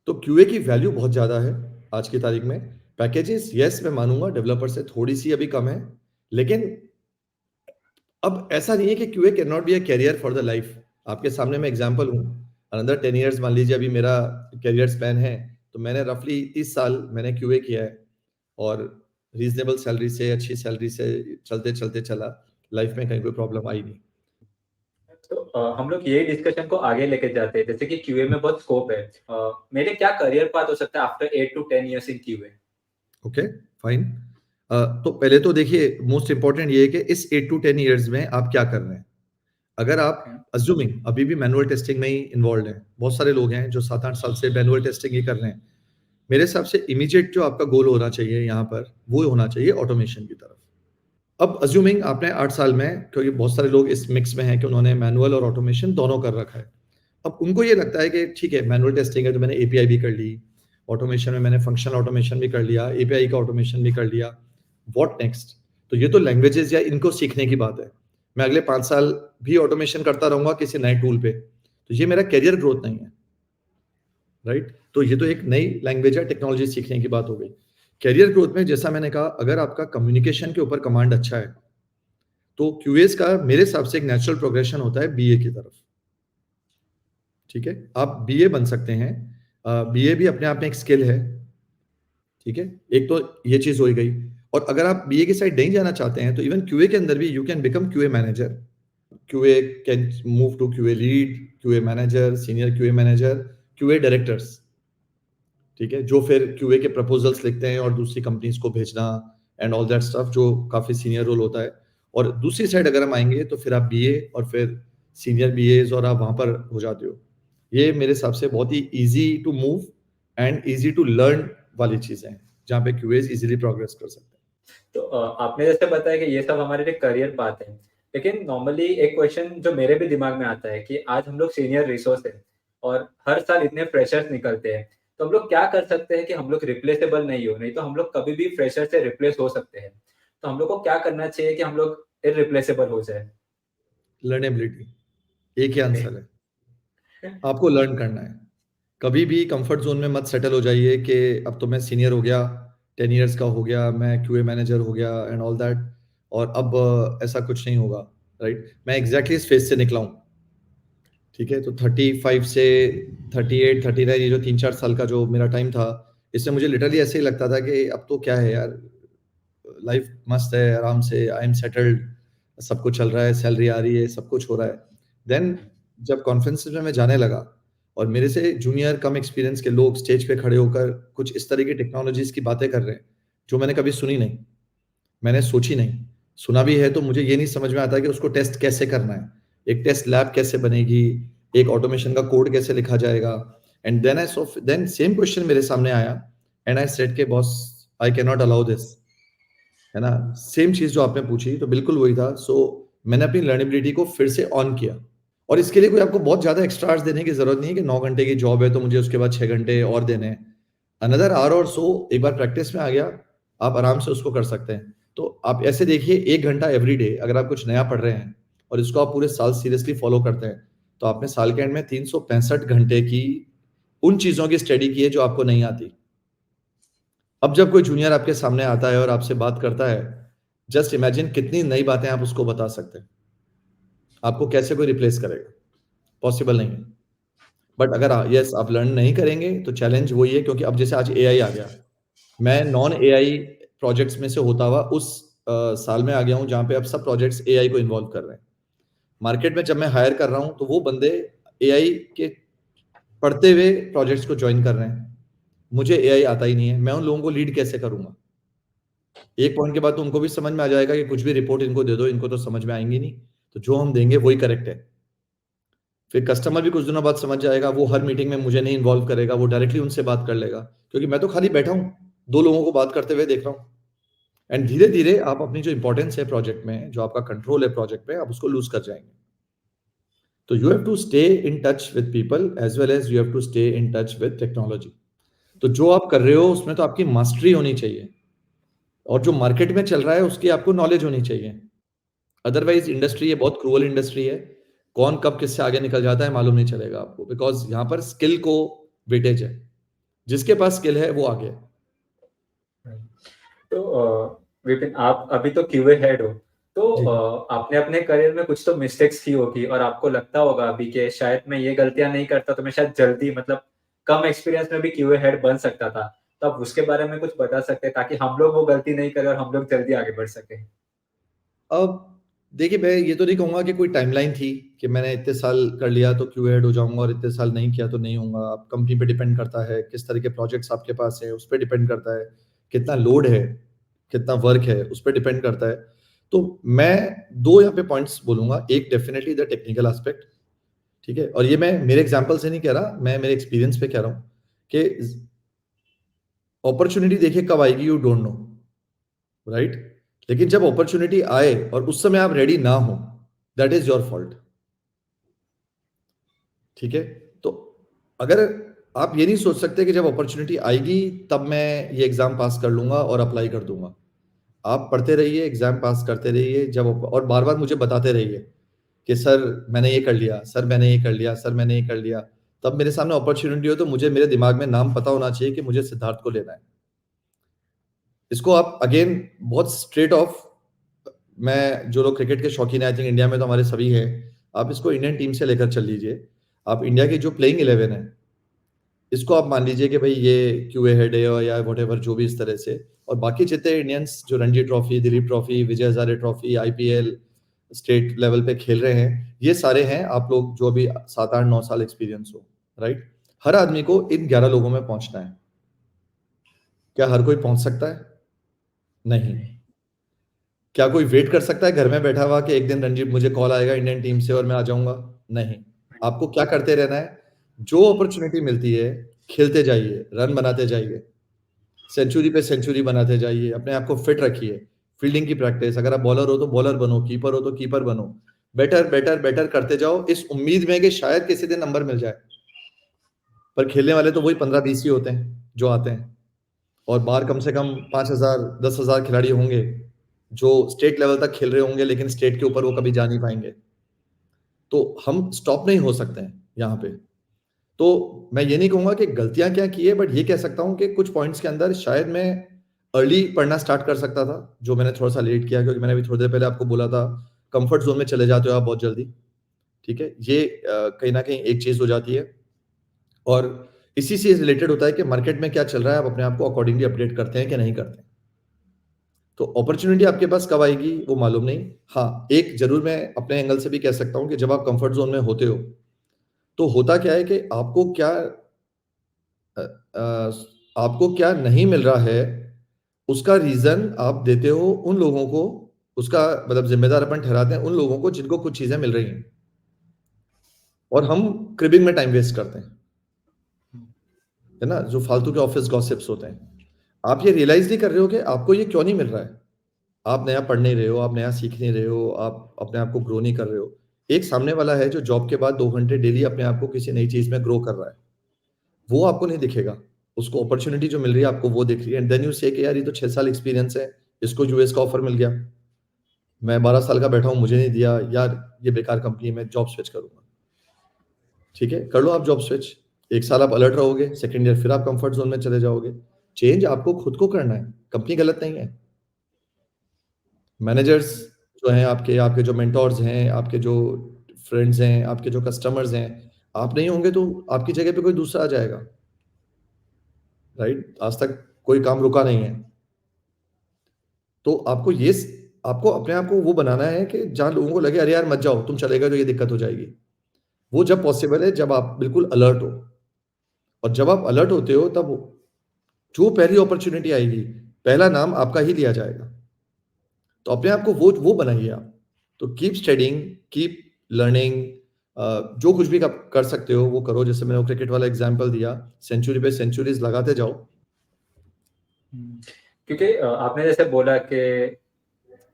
S1: तो क्यूए की वैल्यू बहुत ज़्यादा है आज की तारीख में। पैकेजेस येस मैं मानूँगा डेवलपर से थोड़ी-सी अभी कम है, लेकिन अब ऐसा नहीं है कि QA can not be a career for the life. आपके सामने मैं एग्ज़ाम्पल हूँ। अनदर 10 इयर्स मान लीजिए अभी मेरा करियर स्पैन है, तो मैंने रफली 30 साल मैंने क्यूए किया है और रीज़नेबल सैलरी से, अच्छी सैलरी से चलते-चलते चला। लाइफ में कहीं कोई प्रॉब्लम आई नहीं।
S2: तो हम लोग यही डिस्कशन को आगे लेके जाते हैं जैसे कि क्यूए में बहुत स्कोप है। मेरे क्या करियर पाथ हो सकता है after 8 to 10 years in QA?
S1: Okay, fine. तो पहले तो देखिए मोस्ट इम्पोर्टेंट ये है कि इस 8 टू 10 इयर्स में आप क्या कर रहे हैं? अगर आप
S2: ओके।
S1: अज़्यूमिंग अभी भी मैनुअल टेस्टिंग में ही इन्वॉल्व्ड हैं, बहुत सारे लोग हैं जो 7-8 साल से मैनुअल टेस्टिंग ही कर रहे हैं। मेरे हिसाब से इमीडिएट जो आपका गोल होना चाहिए यहाँ पर, वो होना चाहिए ऑटोमेशन की तरफ। अब अज़्यूमिंग आपने 8 साल में क्योंकि बहुत सारे लोग इस मिक्स में हैं कि उन्होंने मैनुअल और ऑटोमेशन दोनों कर रखा है। अब उनको ये लगता है कि ठीक है मैनुअल टेस्टिंग है तो मैंने एपीआई भी कर ली, ऑटोमेशन में मैंने फंक्शनल ऑटोमेशन भी कर लिया, एपीआई का ऑटोमेशन भी कर लिया, व्हाट नेक्स्ट? तो ये तो लैंग्वेजेज़ या इनको सीखने की बात है। मैं अगले 5 साल भी ऑटोमेशन करता रहूँगा किसी नए टूल पे, तो ये मेरा करियर ग्रोथ नहीं है, राइट? तो ये तो एक नई लैंग्वेज या टेक्नोलॉजी सीखने की बात हो गई। करियर ग्रोथ में जैसा मैंने कहा अगर आपका कम्युनिकेशन के ऊपर कमांड अच्छा है, तो क्यूएस का मेरे हिसाब से एक नेचुरल प्रोग्रेशन होता है बीए की तरफ, ठीक है? आप बीए बन सकते हैं। बीए भी अपने आप में एक स्किल है, ठीक है? एक तो ये चीज़ हो ही गई और अगर आप बीए की साइड नहीं जाना चाहते हैं, तो इवन क्यूए के अंदर भी you can become QA manager. QA can move to QA lead, QA manager, senior QA manager, QA directors, ठीक है? जो फिर क्यूए के प्रपोज़ल्स लिखते हैं और दूसरी कंपनीज़ को भेजना एंड ऑल दैट स्टफ जो काफ़ी सीनियर रोल होता है। और दूसरी साइड अगर हम आएँगे तो फिर आप बीए और फिर सीनियर बीएज़ और आप वहाँ पर हो जाते हो। ये मेरे हिसाब से बहुत ही easy to move and easy to learn वाली चीज़ें हैं, जहाँ पे क्यूएज़ ईज़िली प्रोग्रेस कर सकते हैं।
S2: तो आपने जैसे बताया कि ये सब हमारे लिए करियर पाथ है। लेकिन नॉर्मली एक क्वेश्चन जो मेरे भी दिमाग में आता है कि आज हम लोग सीनियर रिसोर्स हैं और हर साल इतने फ्रेशर्स निकलते हैं। तो हम लोग क्या कर सकते हैं कि हम लोग रिप्लेसेबल नहीं हो? नहीं तो हम लोग कभी भी फ्रेशर से रिप्लेस हो सकते हैं। तो हम लोग को क्या करना चाहिए कि हम लोग इर्रिप्लेसेबल हो जाएँ?
S1: लर्नेबिलिटी, एक ही आंसर है। आपको लर्न करना है। कभी भी कंफर्ट ज़ोन में मत सेटल हो जाइए कि अब तो मैं सीनियर हो गया, 10 इयर्स का हो गया, मैं क्यूए मैनेजर हो गया एंड ऑल दैट और अब ऐसा कुछ नहीं होगा, राइट? मैं एग्ज़ैक्टली इस फेज़ से निकला हूँ, ठीक है? तो 35 से 38, 39 ये जो 3-4 साल का जो मेरा टाइम था, इससे मुझे लिटरली ऐसे ही लगता था कि अब तो क्या है यार, लाइफ़ मस्त है, आराम से आई एम सेटल्ड, सब कुछ चल रहा है, सैलरी आ रही है, सब कुछ हो रहा है। देन जब कॉन्फ्रेंसेस में मैं जाने लगा और मेरे से जूनियर कम एक्सपीरियंस के लोग स्टेज पे खड़े होकर कुछ इस तरह की टेक्नोलॉजीज़ की बातें कर रहे हैं, जो मैंने कभी सुनी नहीं, मैंने सोची नहीं। सुना भी है तो मुझे ये नहीं समझ में आता कि उसको टेस्ट कैसे करना है, एक टेस्ट लैब कैसे बनेगी, एक ऑटोमेशन का कोड कैसे लिखा जाएगा एंड देन सेम क्वेश्चन मेरे सामने आया एंड आई सेड के boss I can not allow this. है ना? सेम चीज़ जो आपने पूछी तो बिल्कुल वही था। सो मैंने अपनी लर्नेबिलिटी को फिर से ऑन किया और इसके लिए कोई आपको बहुत ज़्यादा एक्स्ट्रा आवर्स देने की ज़रूरत नहीं है कि 9 घंटे की जॉब है तो मुझे उसके बाद 6 घंटे और देने हैं। अनदर ऑवर और सो एक बार प्रैक्टिस में आ गया, आप आराम से उसको कर सकते हैं। तो आप ऐसे देखिए 1 घंटा एवरी डे अगर आप कुछ नया पढ़ रहे हैं और इसको आप पूरे साल सीरियसली फॉलो करते हैं, तो आपने साल के एंड में 365 घंटे की उन चीज़ों की स्टडी की है जो आपको नहीं आती। अब जब कोई जूनियर आपके सामने आता है और आपसे बात करता है, जस्ट इमेजिन कितनी नई बातें आप उसको बता सकते हैं। आपको कैसे कोई रिप्लेस करेगा? पॉसिबल नहीं है। बट अगर यस आप लर्न नहीं करेंगे तो चैलेंज वही है क्योंकि अब जैसे आज एआई आ गया। मैं नॉन एआई प्रोजेक्ट्स में से होता हुआ उस साल में आ गया हूँ जहाँ पे अब सब प्रोजेक्ट्स एआई को इन्वॉल्व कर रहे हैं। मार्केट में जब मैं हायर कर रहा हूँ तो वो बंदे एआई के पढ़ते हुए प्रोजेक्ट्स को जॉइन कर रहे हैं। मुझे एआई आता ही नहीं है, मैं उन लोगों को लीड कैसे करूँगा? एक पॉइंट के बाद तो उनको भी समझ में आ जाएगा कि कुछ भी रिपोर्ट इनको दे दो, इनको तो समझ में आएँगी नहीं। तो जो हम देंगे वही करेक्ट है। फिर कस्टमर भी कुछ दिनों बाद समझ जाएगा, वो हर मीटिंग में मुझे नहीं इन्वॉल्व करेगा, वो डायरेक्टली उनसे बात कर लेगा। क्योंकि मैं तो खाली बैठा हूँ, 2 लोगों को बात करते हुए देख रहा हूँ। एंड धीरे-धीरे आप अपनी जो इम्पोर्टेंस है प्रोजेक्ट में, जो आपका कंट्रोल है प्रोजेक्ट में, आप उसको लूज़ कर जाएँगे। तो you have to stay in touch with people as well as you have to stay in touch with technology. तो जो आप कर रहे हो उसमें तो आपकी मास्टरी होनी चाहिए और जो मार्केट में चल रहा है उसकी आपको नॉलेज होनी चाहिए। अदरवाइज़ इंडस्ट्री ये बहुत क्रूअल इंडस्ट्री है। कौन कब किससे आगे निकल जाता है मालूम नहीं चलेगा आपको बिकॉज़ यहाँ पर स्किल को वेटेज है। जिसके पास स्किल है वो आगे है।
S2: तो विपिन आप अभी तो क्यूए हेड हो, तो
S1: जी।
S2: आपने अपने करियर में कुछ तो मिस्टेक्स की होगी और आपको लगता होगा अभी कि शायद मैं ये गलतियाँ नहीं करता तो मैं शायद जल्दी मतलब कम एक्सपीरियंस में भी क्यूए हेड बन सकता था। तो आप उसके बारे में कुछ बता सकते हैं ताकि हम लोग वो गलती नहीं करें और हम लोग जल्दी आगे बढ़ सकें?
S1: अब देखिए मैं ये तो नहीं कहूँगा कि कोई टाइमलाइन थी कि मैंने इतने साल कर लिया तो क्यूए हेड हो जाऊँगा और इतने साल नहीं किया तो नहीं होऊँगा। अब कंपनी पे डिपेंड करता है, किस तरह के प्रोजेक्ट्स आपके पास है, उस पे डिपेंड करता है, कितना लोड है, कितना वर्क है, उस पे डिपेंड करता है। तो मैं 2 यहाँ पे पॉइंट्स बोलूँगा, एक डेफिनिटली द टेक्निकल एस्पेक्ट, ठीक है? और ये मैं मेरे एग्ज़ाम्पल से नहीं कह रहा, मैं मेरे एक्सपीरियंस पे कह रहा हूँ कि अपॉर्च्युनिटी देखिए कब आएगी यू डोंट नो, राइट? लेकिन जब अपॉर्च्युनिटी आए और उस समय आप रेडी ना हो, दैट इज़ योर फॉल्ट, ठीक है? तो अगर आप ये नहीं सोच सकते कि जब अपॉर्च्युनिटी आएगी तब मैं ये एग्ज़ाम पास कर लूँगा और अप्लाई कर दूँगा। आप पढ़ते रहिए, एग्ज़ाम पास करते रहिए जब और बार-बार मुझे बताते रहिए कि सर मैंने ये कर लिया, सर मैंने ये कर लिया, सर मैंने ये कर लिया। तब मेरे सामने अपॉर्च्युनिटी हो तो मुझे मेरे दिमाग में नाम पता होना चाहिए कि मुझे सिद्धार्थ को लेना है। इसको आप अगेन बहुत स्ट्रेट ऑफ मैं जो लोग क्रिकेट के शौकीन हैं, आई थिंक इंडिया में तो हमारे सभी हैं। आप इसको इंडियन टीम से लेकर चल लीजिए। आप इंडिया की जो प्लेइंग 11 है, इसको आप मान लीजिए कि भई ये क्यूए हेड है या व्हाटएवर जो भी इस तरह से और बाकी जितने इंडियंस जो Ranji trophy, Dilip trophy, Vijay Hazare trophy, IPL, state level पे खेल रहे हैं, ये सारे हैं आप लोग जो अभी 7, 8, 9 साल एक्सपीरियंस हो, राइट? हर आदमी को इन 11 लोगों में पहुँचना है। क्या हर कोई पहुँच सकता है? नहीं। क्या कोई वेट कर सकता है घर में बैठा हुआ कि एक दिन रणजी मुझे कॉल आएगा इंडियन टीम से और मैं आ जाऊँगा? नहीं। आपको क्या करते रहना है, जो अपॉर्च्युनिटी मिलती है, खेलते जाइए, रन बनाते जाइए, सेंचुरी पे सेंचुरी बनाते जाइए, अपने आप को फिट रखिए, फील्डिंग की प्रैक्टिस, अगर आप बॉलर हो तो बॉलर बनो, कीपर हो तो कीपर बनो। बेटर, बेटर, बेटर करते जाओ इस उम्मीद में कि शायद किसी दिन नंबर मिल जाए। पर खेलने वाले तो वही 15-20 ही होते हैं, जो आते हैं और बाहर कम से कम 5,000 10,000 खिलाड़ी होंगे, जो स्टेट लेवल तक खेल रहे होंगे लेकिन स्टेट के ऊपर वो कभी जा नहीं पाएँगे। तो हम स्टॉप नहीं हो सकते हैं यहाँ पे। तो मैं ये नहीं कहूँगा कि गलतियाँ क्या की है, बट ये कह सकता हूँ कि कुछ पॉइंट्स के अंदर शायद मैं अर्ली पढ़ना स्टार्ट कर सकता था, जो मैंने थोड़ा-सा लेट किया, क्योंकि मैंने अभी थोड़ी देर पहले आपको बोला था, कम्फर्ट ज़ोन में चले जाते हो आप बहुत जल्दी, ठीक है? ये कहीं न कहीं एक चीज़ हो जाती है, और इसी से रिलेटेड होता है कि मार्केट में क्या चल रहा है, आप अपने आप को अकॉर्डिंगली अपडेट करते हैं कि नहीं करते हैं। तो अपॉर्च्युनिटी आपके पास कब आएगी, वो मालूम नहीं। हाँ, एक ज़रूर मैं अपने एंगल से भी कह सकता हूँ कि जब आप कम्फर्ट ज़ोन में होते हो, तो होता क्या है कि आपको क्या नहीं मिल रहा है, उसका रीज़न आप देते हो उन लोगों को, उसका मतलब ज़िम्मेदार अपन ठहराते हैं उन लोगों को जिनको कुछ चीज़ें मिल रही हैं। और हम क्रिबिंग में टाइम वेस्ट करते हैं, है ना? जो फालतू के ऑफ़िस गॉसिप्स होते हैं। आप ये रियलाइज़ नहीं कर रहे हो कि आपको ये क्यों नहीं मिल रहा है। आप नया पढ़ नहीं रहे हो, आप नया सीख नहीं रहे हो, आप अपने आप को ग्रो नहीं कर रहे हो। एक सामने वाला है जो जॉब के बाद 2 घंटे डेली अपने आप को किसी नई चीज़ में ग्रो कर रहा है। वो आपको नहीं दिखेगा। उसको अपॉर्च्युनिटी जो मिल रही है आपको वो दिख रही है, एंड देन यू से कि यार ये तो 6 साल एक्सपीरियंस है, इसको यूएस का ऑफर मिल गया। मैं 12 साल का बैठा हूँ, मुझे नहीं दिया, यार ये बेकार कंपनी है, मैं जॉब स्विच करूँगा। ठीक है? कर लो आप जॉब स्विच। 1 साल आप अलर्ट रहोगे, सेकंड ईयर फिर आप कम्फर्ट ज़ोन में चले जाओगे। चेंज आपको खुद को करना है, कंपनी गलत नहीं है। मैनेजर्स जो हैं आपके, आपके जो मेंटोर्स हैं, आपके जो फ्रेंड्स हैं, आपके जो कस्टमर्स हैं, आप नहीं होंगे तो आपकी जगह पे कोई दूसरा आ जाएगा, राइट? आज तक कोई काम रुका नहीं है। तो आपको अपने आप को वो बनाना है कि जहाँ लोगों को लगे, "अरे यार मत जाओ, तुम चले गए तो ये दिक्कत हो जाएगी।" वो जब पॉसिबल है जब आप बिल्कुल अलर्ट हो, और जब आप अलर्ट होते हो तब जो पहली अपॉर्च्युनिटी आएगी, पहला नाम आपका ही लिया जाएगा। तो अपने आप को वो बनाइए आप। तो कीप स्टडीइंग, कीप लर्निंग, जो कुछ भी आप कर सकते हो वो करो। जैसे मैंने वो क्रिकेट वाला एग्ज़ाम्पल दिया, सेंचुरी पे सेंचुरीज़ लगाते जाओ।
S2: क्योंकि आपने जैसे बोला कि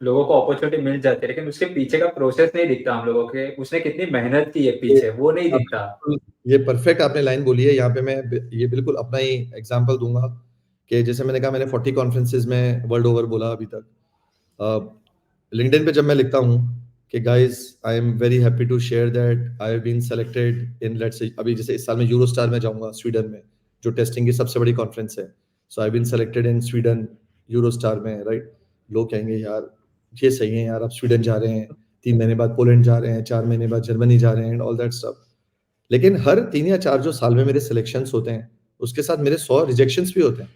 S2: लोगों को अपॉर्च्युनिटी मिल जाती है, लेकिन उसके पीछे का प्रोसेस नहीं दिखता हम लोगों के, उसने कितनी मेहनत की है
S1: तो
S2: पीछे, वो नहीं दिखता।
S1: ये परफेक्ट आपने लाइन बोली है। यहाँ पे मैं ये बिल्कुल अपना ही एग्ज़ाम्पल दूँगा कि जैसे मैंने कहा, मैंने 40 कॉन्फ्रेंसेज़ में वर्ल्ड ओवर बोला अभी तक। लिंक्डइन पे जब मैं लिखता हूँ कि guys I am very happy to share that I have been selected in, let's say अभी जैसे इस साल मैं यूरोस्टार में जाऊँगा स्वीडन में, जो टेस्टिंग की सबसे बड़ी कॉन्फ्रेंस है। So I have been selected in Sweden Eurostar में, राइट? लोग कहेंगे यार ये सही है यार, आप स्वीडन जा रहे हैं, 3 महीने बाद पोलैंड जा रहे हैं, 4 महीने बाद जर्मनी जा रहे हैं एंड ऑल दैट स्टफ। लेकिन हर 3 या 4 जो साल में मेरे सिलेक्शंस होते हैं, उसके साथ मेरे 100 रिजेक्शंस भी होते हैं।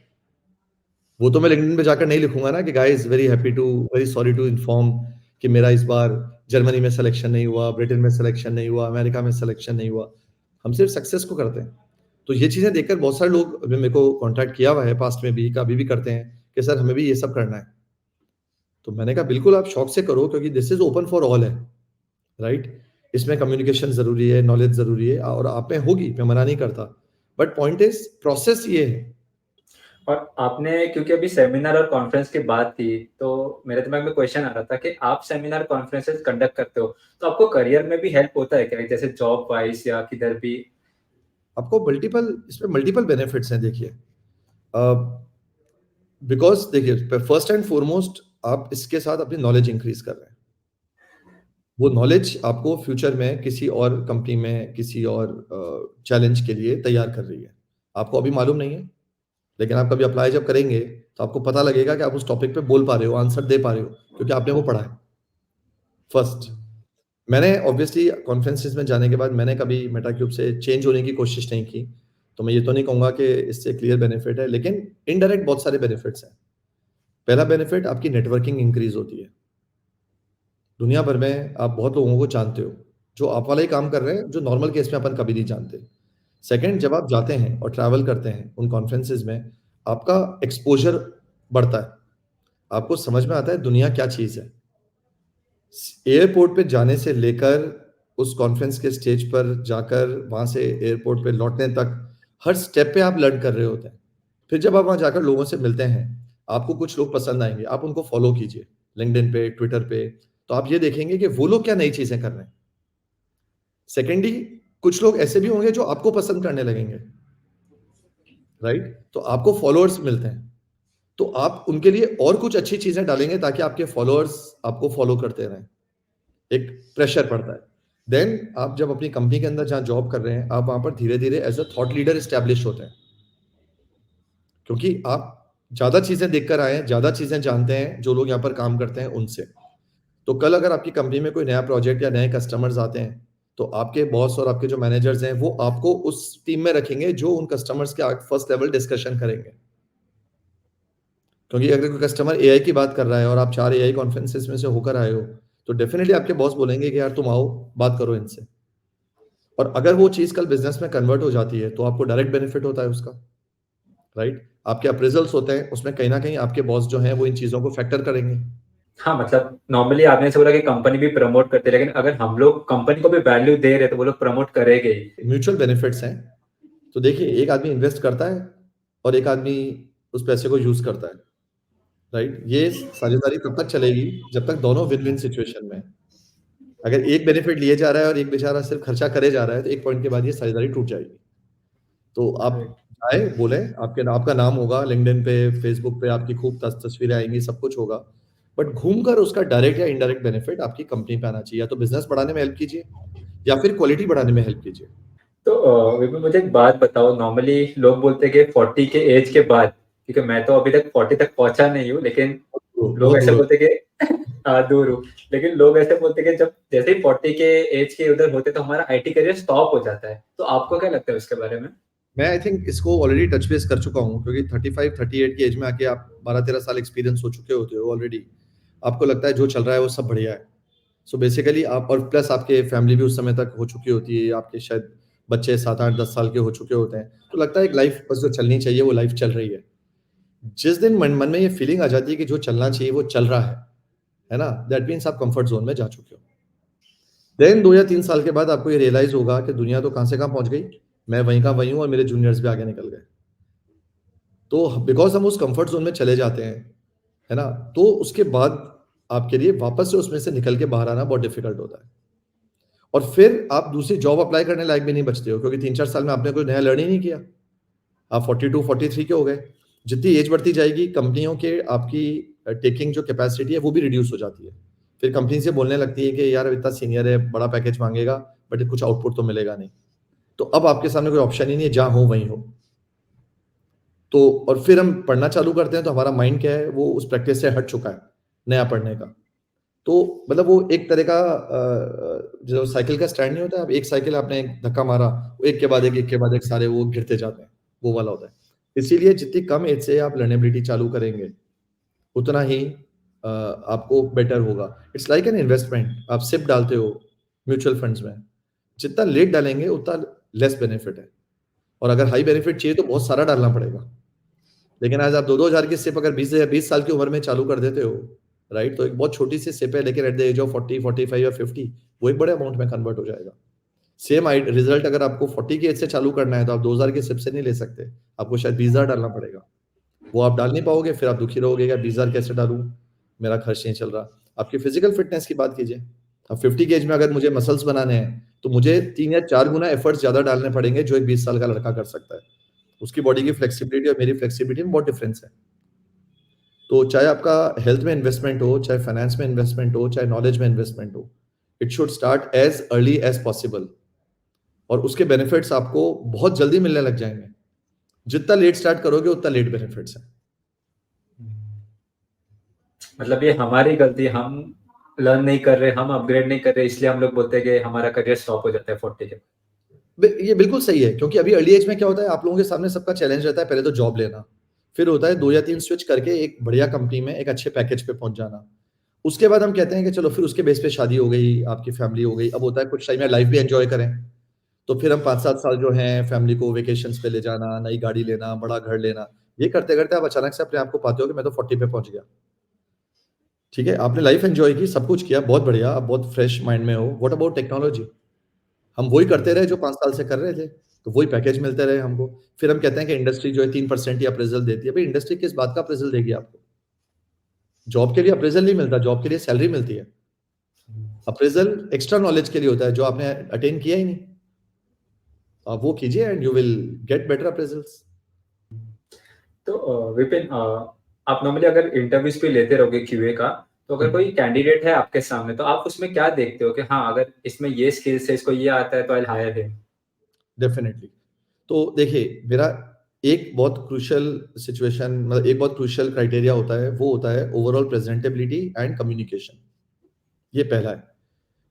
S1: वो तो मैं लिंक्डइन पे जाकर नहीं लिखूँगा ना कि guys very sorry to inform कि मेरा इस बार जर्मनी में सिलेक्शन नहीं हुआ, ब्रिटेन में सिलेक्शन नहीं हुआ, अमेरिका में सिलेक्शन नहीं हुआ। हम सिर्फ सक्सेस को करते हैं। तो ये चीज़ें देखकर बहुत सारे लोग अभी मेरे को कॉन्टैक्ट किया हुआ है पास्ट में भी, अभी भी करते हैं कि सर हमें भी ये सब करना है। तो मैंने कहा बिल्कुल आप शौक से करो, क्योंकि this is open for all है, राइट? इसमें कम्युनिकेशन ज़रूरी है, नॉलेज ज़रूरी है, और आप में होगी, मैं मना नहीं करता। बट पॉइंट इज़ प्रोसेस ये है।
S2: और आपने क्योंकि अभी सेमिनार और कॉन्फ्रेंस की बात की, तो मेरे दिमाग में क्वेश्चन आ रहा था कि आप सेमिनार कॉन्फ्रेंसेस कंडक्ट करते हो, तो आपको करियर में भी हेल्प होता है क्या? जैसे जॉब वाइज़ या किधर भी?
S1: आपको इसमें मल्टीपल बेनिफिट्स हैं, देखिए। बिकॉज़ देखिए, फर्स्ट एंड फॉरमोस्ट आप इसके साथ अपनी नॉलेज इंक्रीज़ कर रहे हैं। वो नॉलेज आपको फ्यूचर में किसी और कंपनी में, किसी और चैलेंज के लिए तैयार कर रही है। आपको अभी मालूम नहीं है, लेकिन आप कभी अप्लाई जब करेंगे, तो आपको पता लगेगा कि आप उस टॉपिक पे बोल पा रहे हो, आंसर दे पा रहे हो, क्योंकि आपने वो पढ़ा है, फर्स्ट। मैंने ऑब्वियसली कॉन्फ्रेंसेस में जाने के बाद मैंने कभी मेटाक्यूब से चेंज होने की कोशिश नहीं की, तो मैं ये तो नहीं कहूँगा कि इससे क्लियर बेनिफिट है, लेकिन इनडायरेक्ट बहुत सारे बेनिफिट्स हैं। पहला बेनिफिट, आपकी नेटवर्किंग इंक्रीज़ होती है। दुनिया भर में आप बहुत लोगों को जानते हो, जो आप वाला ही काम कर रहे हैं, जो नॉर्मल केस में अपन कभी नहीं जानते। सेकंड, जब आप जाते हैं और ट्रैवल करते हैं उन कॉन्फ्रेंसेस में, आपका एक्सपोज़र बढ़ता है। आपको समझ में आता है दुनिया क्या चीज़ है। एयरपोर्ट पे जाने से लेकर उस कॉन्फ्रेंस के स्टेज पर जाकर वहाँ से एयरपोर्ट पे लौटने तक, हर स्टेप पे आप लर्न कर रहे होते हैं। फिर जब आप वहाँ जाकर लोगों से मिलते हैं, आपको कुछ लोग पसंद आएँगे, आप उनको फ़ॉलो कीजिए, लिंक्डइन पे, ट्विटर पे, तो आप ये देखेंगे कि वो लोग क्या नई चीज़ें कर रहे हैं। सेकेंडली, कुछ लोग ऐसे भी होंगे जो आपको पसंद करने लगेंगे, राइट? तो आपको फ़ॉलोअर्स मिलते हैं। तो आप उनके लिए और कुछ अच्छी चीज़ें डालेंगे ताकि आपके फ़ॉलोअर्स आपको फ़ॉलो करते रहें। एक प्रेशर पड़ता है। देन आप जब अपनी कंपनी के अंदर जहाँ जॉब कर रहे हैं, आप वहाँ पर धीरे-धीरे as a thought leader establish होते हैं। क्योंकि आप ज़्यादा चीज़ें देख कर आए हैं, ज़्यादा चीज़ें जानते हैं, जो लोग यहाँ पर काम करते हैं उनसे। तो कल अगर आपकी कंपनी में कोई नया प्रोजेक्ट या नए कस्टमर्स आते हैं, तो आपके बॉस और आपके जो मैनेजर्स हैं, वो आपको उस टीम में रखेंगे जो उन कस्टमर्स के फर्स्ट लेवल डिस्कशन करेंगे। क्योंकि अगर कोई कस्टमर एआई की बात कर रहा है और आप 4 एआई कॉन्फ्रेंसेस में से होकर आए हो, तो डेफिनिटली आपके बॉस बोलेंगे कि यार तुम आओ, बात करो इनसे। और अगर वो चीज़ कल बिज़नेस में कन्वर्ट हो जाती है, तो आपको डायरेक्ट बेनिफिट होता है उसका, राइट? आपके अप्रेज़ल्स होते हैं, उसमें कहीं न कहीं आपके बॉस जो हैं, वो इन चीज़ों को फैक्टर करेंगे।
S2: हाँ, मतलब नॉर्मली आपने ऐसे बोला कि कंपनी भी प्रमोट करती है, लेकिन अगर हम लोग कंपनी को भी वैल्यू दे रहे हैं, तो वो लोग प्रमोट करेंगे ही।
S1: म्यूचुअल बेनिफिट्स हैं। तो देखिए, एक आदमी इन्वेस्ट करता है और एक आदमी उस पैसे को यूज़ करता है, राइट? ये साझेदारी तब तक चलेगी, जब तक दोनों विन-विन सिचुएशन में हैं। अगर एक बेनिफिट लिए जा रहा है और एक बेचारा सिर्फ़ खर्चा करे जा रहा है, तो एक पॉइंट के बाद ये साझेदारी टूट जाएगी। तो आप
S2: राइट।
S1: आए, बोलें, आपका नाम होगा लिंक्डइन पे, फेसबुक पे आपकी खूब तस्वीरें आएँगी, सब कुछ होगा। बट घूमकर उसका डायरेक्ट या इनडायरेक्ट बेनिफिट आपकी कंपनी पे आना चाहिए। या तो बिज़नेस बढ़ाने में हेल्प कीजिए या फिर क्वालिटी बढ़ाने में हेल्प कीजिए।
S2: तो विपिन मुझे एक बात बताओ, नॉर्मली लोग बोलते हैं कि 40 के एज के बाद, क्योंकि मैं तो अभी तक 40 तक पहुँचा नहीं हूँ, लेकिन लोग
S1: बहुत
S2: ऐसे
S1: दूर हो।
S2: बोलते हैं कि दूर हूँ। लेकिन लोग ऐसे बोलते हैं कि जब जैसे ही 40 के एज के उधर होते, तो हमारा आईटी करियर स्टॉप हो जाता है। तो आपको क्या लगता है उसके बारे में?
S1: मैं आई थिंक इसको ऑलरेडी टच बेस कर चुका हूँ क्योंकि 35, 38 की एज में आके आप 12-13 साल एक्सपीरियंस हो चुके होते हो ऑलरेडी। आपको लगता है जो चल रहा है वो सब बढ़िया है। सो बेसिकली आप और प्लस आपके फैमिली भी उस समय तक हो चुकी होती है, आपके शायद बच्चे 7, 8, 10 साल के हो चुके होते हैं। तो लगता है एक लाइफ बस जो चलनी चाहिए वो लाइफ चल रही है। जिस दिन मन मन में ये फीलिंग आ जाती है कि जो चलना चाहिए वो चल रहा है ना? दैट मीन्स आप कम्फर्ट ज़ोन में जा चुके हो। देन 2 या 3 साल के बाद आपको ये रियलाइज़ होगा कि दुनिया तो कहाँ से कहाँ पहुँच गई। मैं वहीं का वहीं हूँ और मेरे जूनियर्स भी आगे निकल गए। तो बिकॉज़ हम उस कम्फर्ट ज़ोन में चले जाते हैं, है ना? तो उसके बाद आपके लिए वापस से उसमें से निकल के बाहर आना बहुत डिफ़िकल्ट होता है। और फिर आप दूसरी जॉब अप्लाई करने लायक भी नहीं बचते हो क्योंकि 3-4 साल में आपने कोई नया लर्न ही नहीं किया। आप 42-43 के हो गए। जितनी एज बढ़ती जाएगी कंपनियों के आपकी टेकिंग जो कैपेसिटी है वो भी रिड्यूस हो जाती है। फिर कंपनी से बोलने लगती है कि यार अब इतना सीनियर है, बड़ा पैकेज माँगेगा बट कुछ आउटपुट तो मिलेगा नहीं। तो अब आपके सामने कोई ऑप्शन ही नहीं है, जहाँ हो वहीं हो। तो और फिर हम पढ़ना चालू करते हैं तो हमारा माइंड क्या है, वो उस प्रैक्टिस से हट चुका है, नया पढ़ने का। तो मतलब वो एक तरह का जो साइकिल का स्टैंड नहीं होता, अब एक साइकिल आपने एक धक्का मारा, वो एक के बाद एक सारे वो गिरते जाते हैं, वो वाला होता है। इसीलिए जितनी कम एज से आप लर्नेबिलिटी चालू करेंगे, उतना ही आपको बेटर होगा। इट्स लाइक एन इन्वेस्टमेंट, आप सिप डालते हो म्यूचुअल फंड्स में, जितना लेट डालेंगे उतना लेस बेनिफिट है और अगर हाई बेनिफिट चाहिए तो बहुत सारा डालना पड़ेगा। लेकिन आज आप 2-2 हज़ार की सिप अगर 20 साल की उम्र में चालू कर देते हो, राइट? तो एक बहुत छोटी-सी सिप है लेकिन एट द एज ऑफ 40, 45 या 50 वो एक बड़े अमाउंट में कन्वर्ट हो जाएगा। सेम रिजल्ट अगर आपको 40 की एज से चालू करना है तो आप 2000 की सिप से नहीं ले सकते। आपको शायद 20,000 डालना पड़ेगा। वो आप डाल नहीं पाओगे, फिर आप दुखी रहोगे कि 20,000 कैसे डालूँ? मेरा खर्च नहीं चल रहा। आपकी फिजिकल फिटनेस की बात कीजिए। अब 50 की एज में अगर मुझे मसल्स बनाने हैं, तो मुझे 3 या 4 गुना एफर्ट्स ज़्यादा डालने पड़ेंगे जो एक 20 साल का लड़का कर सकता है। उसकी बॉडी की फ्लेक्सिबिलिटी और मेरी फ्लेक्सिबिलिटी में बहुत डिफरेंस है। तो चाहे आपका हेल्थ में इन्वेस्टमेंट हो, चाहे फाइनेंस में इन्वेस्टमेंट हो, चाहे नॉलेज में इन्वेस्टमेंट हो, it should start as early as possible और उसके बेनिफिट्स आपको बहुत जल्दी मिलने लग जाएँगे। जितना लेट स्टार्ट करोगे, उतना लेट बेनिफिट्स हैं।
S2: मतलब ये हमारी गलती, हम लर्न नहीं कर रहे, हम अपग्रेड नहीं कर रहे, इसलिए हम लोग बोलते हैं कि हमारा करियर स्टॉप हो जाता है 40 के।
S1: ये बिल्कुल सही है क्योंकि अभी अर्ली एज में क्या होता है, आप लोगों के सामने सबका चैलेंज रहता है पहले तो जॉब लेना। फिर होता है 2 या 3 स्विच करके एक बढ़िया कंपनी में एक अच्छे पैकेज पे पहुँच जाना। उसके बाद हम कहते हैं कि चलो फिर उसके बेस पे शादी हो गई, आपकी फैमिली हो गई। अब होता है कुछ टाइम में लाइफ भी एन्जॉय करें। तो फिर हम 5-7 साल जो हैं फैमिली को वेकेशंस पे ले जाना, नई गाड़ी लेना, बड़ा घर लेना। ये करते-करते आप अचानक से अपने आप को पाते हो कि मैं तो 40 पे पहुँच गया। ठीक है, आपने लाइफ एन्जॉय की, सब कुछ किया, बहुत बढ़िया, आप बहुत फ्रेश माइंड में हो। What about technology? हम वही करते रहे जो 5 साल से कर रहे थे, तो वही पैकेज मिलते रहे हमको। फिर हम कहते हैं कि इंडस्ट्री जो है 3% ही अप्रेज़ल देती है। भई इंडस्ट्री किस बात का अप्रेज़ल देगी आपको? जॉब के लिए अप्रेज़ल नहीं मिलता, जॉब के लिए सैलरी मिलती है। अप्रेज़ल एक्स्ट्रा नॉलेज के लिए होता है जो आपने अटेन किया ही नहीं। आप वो कीजिए and you will get better appraisals.
S2: तो विपिन, आप नॉर्मली अगर इंटरव्यूज़ भी लेते रहोगे क्यूए का, तो अगर कोई कैंडिडेट है आपके सामने तो आप उसमें क्या देखते हो कि हाँ, अगर इसमें ये स्किल्स है, इसको ये आता है तो I will hire him?
S1: Definitely. तो देखिए, मेरा एक बहुत क्रूशियल सिचुएशन मतलब एक बहुत क्रूशियल क्राइटेरिया होता है, वो होता है ओवरऑल प्रेज़ेंटेबिलिटी एंड कम्युनिकेशन। ये पहला है,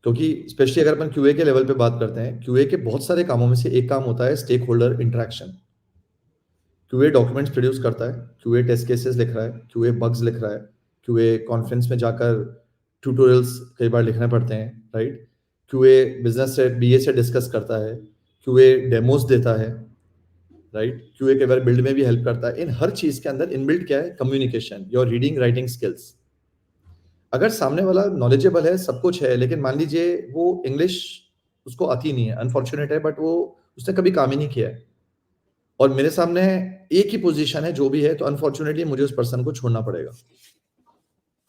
S1: क्योंकि स्पेशली अगर अपन क्यूए के लेवल पे बात करते हैं, क्यूए के बहुत सारे कामों में से एक काम होता है stakeholder interaction. QA documents produce करता है, क्यूए टेस्ट केसेस लिख रहा है, क्यूए बग्स लिख रहा है, क्यूए कॉन्फ्रेंस में जाकर ट्यूटोरियल्स कई बार लिखने पड़ते हैं, राइट? क्यूए बिज़नेस से बीए से डिस्कस करता है, क्यूए डेमोस देता है, राइट? क्यूए कई बार बिल्ड में भी हेल्प करता है। इन हर चीज़ के अंदर इनबिल्ट क्या है? Communication, your reading writing skills. अगर सामने वाला नॉलेजेबल है, सब कुछ है, लेकिन मान लीजिए वो इंग्लिश उसको आती नहीं है, अनफॉर्च्यूनेट है, बट वो उसने कभी काम ही नहीं किया है और मेरे सामने एक ही पोजीशन है, जो भी है, तो अनफॉर्च्यूनेटली मुझे उस पर्सन को छोड़ना पड़ेगा।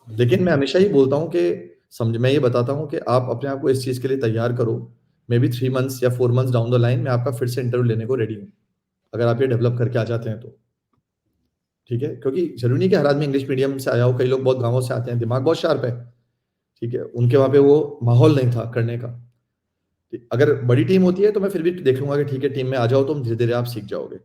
S1: लेकिन मैं हमेशा ही बोलता हूँ कि मैं ये बताता हूँ कि आप अपने आप को इस चीज़ के लिए तैयार करो। मे बी 3 मंथ्स या 4 मंथ्स डाउन द लाइन मैं आपका फिर से इंटरव्यू लेने को रेडी हूँ, अगर आप ये डेवलप करके आ जाते हैं तो। ठीक है? क्योंकि ज़रूरी नहीं कि हर आदमी इंग्लिश मीडियम से आया हो, कई लोग बहुत गाँवों से आते हैं, दिमाग बहुत शार्प है, ठीक है? उनके वहाँ पे वो माहौल नहीं था करने का। अगर बड़ी टीम होती है तो मैं फिर भी देख लूँगा कि ठीक है, टीम में आ जाओ, तुम धीरे-धीरे आप सीख जाओगे।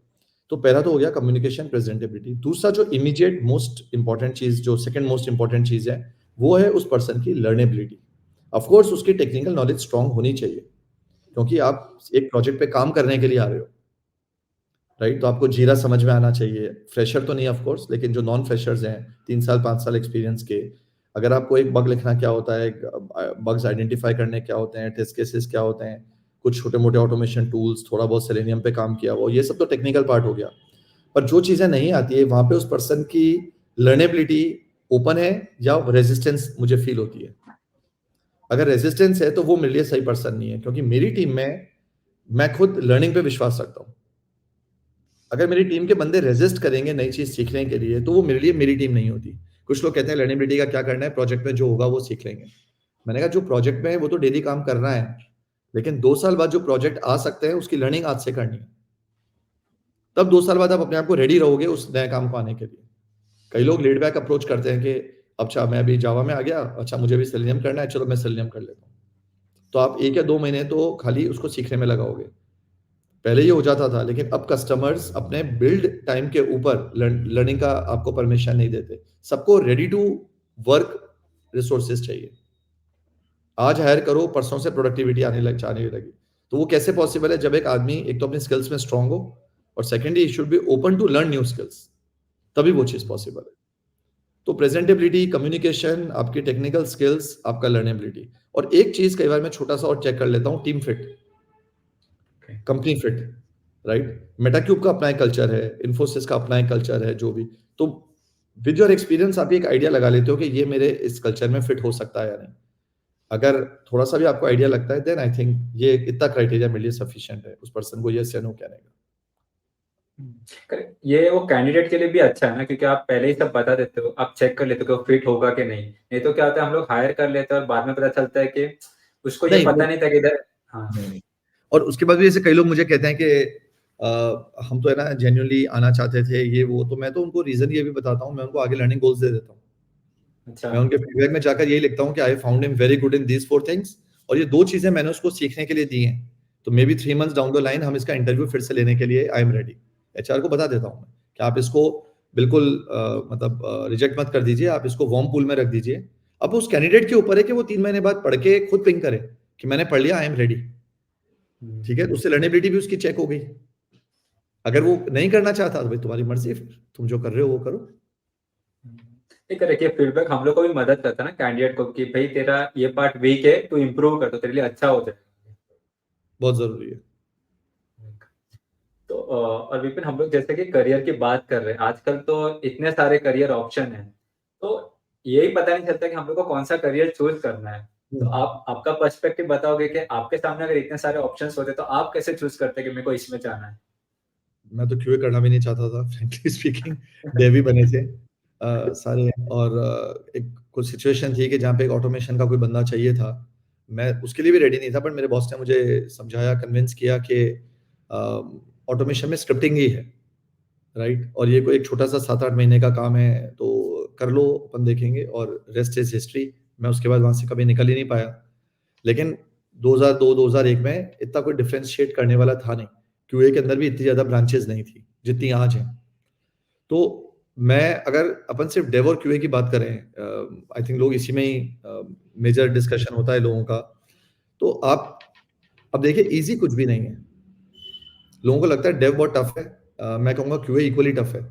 S1: तो पहला तो हो गया कम्युनिकेशन, प्रेज़ेंटेबिलिटी। दूसरा जो इमीडिएट मोस्ट इम्पोर्टेंट चीज़, जो सेकंड मोस्ट इम्पोर्टेंट चीज़ है, वो है उस पर्सन की लर्नेबिलिटी। ऑफ कोर्स उसकी टेक्निकल नॉलेज स्ट्रांग होनी चाहिए, क्योंकि आप एक प्रोजेक्ट पे काम करने के लिए आ रहे हो, राइट? तो आपको जीरा समझ में आना चाहिए। फ्रेशर तो नहीं ऑफ कोर्स, लेकिन जो नॉन फ्रेशर्स हैं, 3 साल, 5 साल एक्सपीरियंस के, अगर आपको एक बग लिखना क्या होता है, बग्स आइडेंटिफाई करने क्या होते हैं, टेस्ट केसेस क्या होते हैं, कुछ छोटे-मोटे ऑटोमेशन टूल्स, थोड़ा बहुत सेलेनियम पे काम किया हो, ये सब तो टेक्निकल पार्ट हो गया। पर जो चीज़ें नहीं आती है, वहाँ पे उस पर्सन की लर्नेबिलिटी ओपन है या रेजिस्टेंस मुझे फ़ील होती है। अगर रेजिस्टेंस है, तो वो मेरे लिए सही पर्सन नहीं है, क्योंकि मेरी टीम में मैं खुद लर्निंग पे विश्वास रखता हूँ। अगर मेरी टीम के बंदे रेजिस्ट करेंगे नई चीज़ सीखने के लिए, तो वो मेरे लिए मेरी टीम नहीं होती। कुछ लोग कहते हैं लर्निबिलिटी का क्या करना है, प्रोजेक्ट में जो होगा वो सीख लेंगे। मैंने कहा जो प्रोजेक्ट में है वो तो डेली काम करना है, लेकिन 2 साल बाद जो प्रोजेक्ट आ सकते हैं उसकी लर्निंग आज से करनी है। तब 2 साल बाद आप अपने आप को रेडी रहोगे उस नए काम को आने के लिए। कई लोग लेड बैक अप्रोच करते हैं कि अच्छा मैं अभी जावा में आ गया, अच्छा मुझे भी सेलेनियम करना है, चलो मैं सेलेनियम कर लेता हूँ। तो आप 1 या 2 महीने तो खाली उसको सीखने में लगाओगे। पहले ये हो जाता था, लेकिन अब कस्टमर्स अपने बिल्ड टाइम के ऊपर लर्निंग का आपको परमिशन नहीं देते। सबको रेडी टू वर्क रिसोर्सेज चाहिए। आज हायर करो, परसों से प्रोडक्टिविटी आने लगी। तो वो कैसे पॉसिबल है, जब एक आदमी एक तो अपनी स्किल्स में स्ट्रांग हो और secondly he should be open to learn new skills, तभी वो चीज़ पॉसिबल है। तो प्रेजेंटेबिलिटी, कम्युनिकेशन, आपकी टेक्निकल स्किल्स, आपका लर्नेबिलिटी। और एक चीज़ कई बार मैं छोटा-सा और चेक कर लेता हूँ, team fit.
S2: Okay.
S1: Company fit, right? Metacube का अपना एक कल्चर है, इन्फोसिस का अपना एक कल्चर है, जो भी। तो विद योर एक्सपीरियंस आप एक आइडिया लगा लेते हो कि ये मेरे इस कल्चर में फिट हो सकता है या नहीं। अगर थोड़ा-सा भी आपको आइडिया लगता है, देन आई थिंक ये इतना क्राइटेरिया मेरे लिए सफिशिएंट है, उस पर्सन को येस या नो कहने का।
S2: करेक्ट। ये वो कैंडिडेट के लिए भी अच्छा है ना, क्योंकि आप पहले ही सब बता देते हो, आप चेक कर लेते हो कि वो फिट होगा कि नहीं। नहीं तो क्या होता है, हम लोग हायर कर लेते हैं और बाद में पता चलता है कि उसको ये
S1: नहीं,
S2: पता
S1: वो
S2: नहीं था कि इधर। हाँ।
S1: नहीं, नहीं। और उसके बाद भी जैसे कई लोग मुझे कहते हैं कि हम तो है ना जेन्युइनली आना चाहते थे, ये वो, तो मैं तो उनको रीज़न ये भी बताता हूँ, मैं उनको आगे लर्निंग गोल्स दे देता हूँ।
S2: अच्छा।
S1: मैं उनके फीडबैक में जाकर यही लिखता हूँ कि I found him very good in these 4 things, और ये 2 चीज़ें मैंने उसको सीखने के लिए दी हैं। तो may be 3 months down the line हम इसका इंटरव्यू फिर से लेने के लिए आई एम रेडी। एचआर को बता देता हूँ मैं कि आप इसको बिल्कुल मतलब रिजेक्ट मत कर दीजिए, आप इसको वार्म पूल में रख दीजिए। अब उस कैंडिडेट के ऊपर है कि वो 3 महीने बाद पढ़ के खुद पिंग करे कि मैंने पढ़ लिया, आई एम रेडी। ठीक है? तो उससे लर्नेबिलिटी भी उसकी चेक हो गई। अगर वो नहीं करना चाहता तो भाई तुम्हारी मर्ज़ी है फिर, तुम जो कर रहे हो वो करो।
S2: ठीक है, देखिए फीडबैक हम लोग को भी मदद करता है ना कैंडिडेट को, कि भाई तेरा ये पार्ट वीक है, तू इम्प्रूव कर, तो तेरे लिए अच्छा हो जाए।
S1: बहुत ज़रूरी है।
S2: तो और विपिन, हम लोग जैसे कि करियर की बात कर रहे हैं, आजकल तो इतने सारे करियर ऑप्शन हैं, तो यही पता नहीं चलता कि हम लोग को कौन सा करियर चूज करना है। तो
S1: हुँ।
S2: आप आपका पर्सपेक्टिव बताओगे कि आपके सामने अगर इतने सारे ऑप्शंस होते तो आप कैसे चूज करते कि मेरे को इसमें जाना है?
S1: मैं तो क्यूए करना भी नहीं चाहता था फ्रैंकली स्पीकिंग, डेव ही बने थे सारे। और एक कुछ सिचुएशन थी कि जहाँ पे एक ऑटोमेशन का कोई बंदा चाहिए था। मैं उसके लिए भी रेडी नहीं था, बट मेरे बॉस ने मुझे समझाया, कन्विंस किया कि अ, ऑटोमेशन में स्क्रिप्टिंग ही है, राइट? और ये कोई एक छोटा-सा 7-8 महीने का काम है, तो कर लो, अपन देखेंगे, और रेस्ट इज हिस्ट्री। मैं उसके बाद वहां से कभी निकल ही नहीं पाया। लेकिन 2002-2001 में इतना कोई डिफरेंशिएट करने वाला था नहीं। क्यूए के अंदर भी इतनी ज्यादा ब्रांचेस नहीं थी जितनी आज हैं। तो मैं, अगर अपन सिर्फ डेव और क्यूए की बात करें, आई थिंक लोग इसी में ही मेजर डिस्कशन होता है लोगों का। तो आप अब देखिए, इजी कुछ भी नहीं है। लोगों को लगता है डेव बहुत टफ है, मैं कहूंगा क्यूए इक्वली टफ है,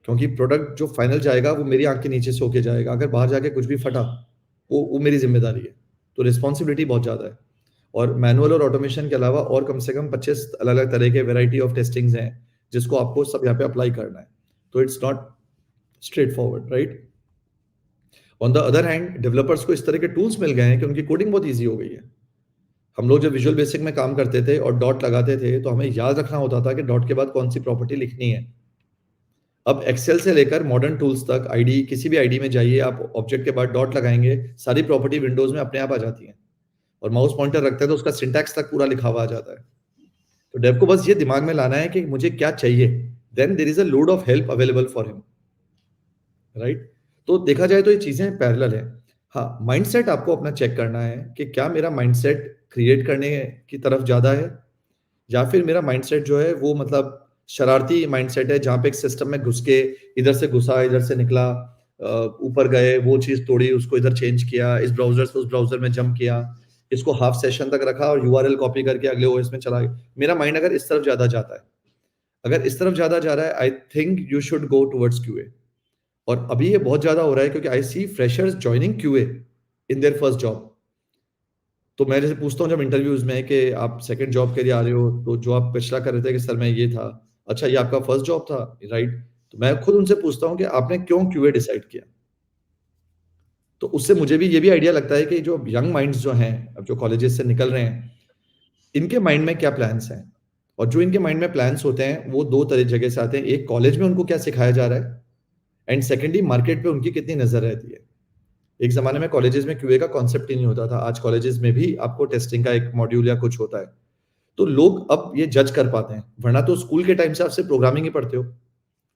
S1: क्योंकि प्रोडक्ट जो फाइनल जाएगा वो मेरी आंख के नीचे से होके जाएगा। अगर बाहर जाके कुछ भी फटा, वो मेरी जिम्मेदारी है। तो रिस्पॉन्सिबिलिटी बहुत ज्यादा है। और मैनुअल और ऑटोमेशन के अलावा और कम से कम 25 अलग अलग तरह के वेराइटी ऑफ टेस्टिंग्स हैं जिसको आपको सब यहाँ पे अप्लाई करना है। तो it's not straight forward, right. On the other hand, developers को इस तरह के टूल्स मिल गए हैं कि उनकी कोडिंग बहुत ईजी हो गई है। हम लोग जब विजुअल बेसिक में काम करते थे और डॉट लगाते थे, तो हमें याद रखना होता था कि डॉट के बाद कौन सी प्रॉपर्टी लिखनी है। अब एक्सेल से लेकर मॉडर्न टूल्स तक, आईडी, किसी भी आईडी में जाइए, आप ऑब्जेक्ट के बाद डॉट लगाएंगे, सारी प्रॉपर्टी विंडोज में अपने आप आ जाती हैं। और माउस पॉइंटर रखते हैं तो उसका सिंटैक्स तक पूरा लिखा हुआ आ जाता है। तो डेव को बस ये दिमाग में लाना है कि मुझे क्या चाहिए, then there is a load of help available for him, right. तो देखा जाए तो ये चीजें पैरेलल है। हाँ, माइंडसेट आपको अपना चेक करना है कि क्या मेरा माइंडसेट क्रिएट करने की तरफ ज्यादा है, या फिर मेरा माइंडसेट जो है वो मतलब शरारती माइंडसेट है, जहां पे एक सिस्टम में घुस के इधर से घुसा, इधर से निकला, ऊपर गए, वो चीज तोड़ी, उसको इधर चेंज किया, इस ब्राउजर से उस ब्राउजर में जंप किया, इसको हाफ सेशन तक रखा और यूआरएल कॉपी करके अगले ओएस में चला गया। मेरा माइंड अगर इस तरफ ज्यादा जाता है, अगर इस तरफ ज्यादा जा रहा है, I think you should go towards QA. और अभी ये बहुत ज्यादा हो रहा है क्योंकि I see freshers joining QA in their first job. तो मैं जैसे पूछता हूँ जब इंटरव्यूज में कि आप सेकंड जॉब के लिए आ रहे हो, तो जो आप पिछला कर रहे थे कि सर मैं ये था, अच्छा ये आपका फर्स्ट जॉब था, राइट। तो मैं खुद उनसे पूछता हूँ कि आपने क्यों क्यूए डिसाइड किया। तो उससे मुझे भी ये भी आइडिया लगता है कि जो यंग माइंड्स जो हैं, अब जो कॉलेजेस से निकल रहे हैं, इनके माइंड में क्या प्लान्स हैं। और जो इनके माइंड में प्लान्स होते हैं वो दो तरह जगह से आते हैं। एक, कॉलेज में उनको क्या सिखाया जा रहा है, एंड सेकेंडली मार्केट पे उनकी कितनी नजर रहती है। एक जमाने में कॉलेजेस में क्यूए का कॉन्सेप्ट ही नहीं होता था, आज कॉलेजेस में भी आपको टेस्टिंग का एक मॉड्यूल या कुछ होता है। तो लोग अब ये जज कर पाते हैं, वरना तो स्कूल के टाइम से आप सिर्फ प्रोग्रामिंग ही पढ़ते हो।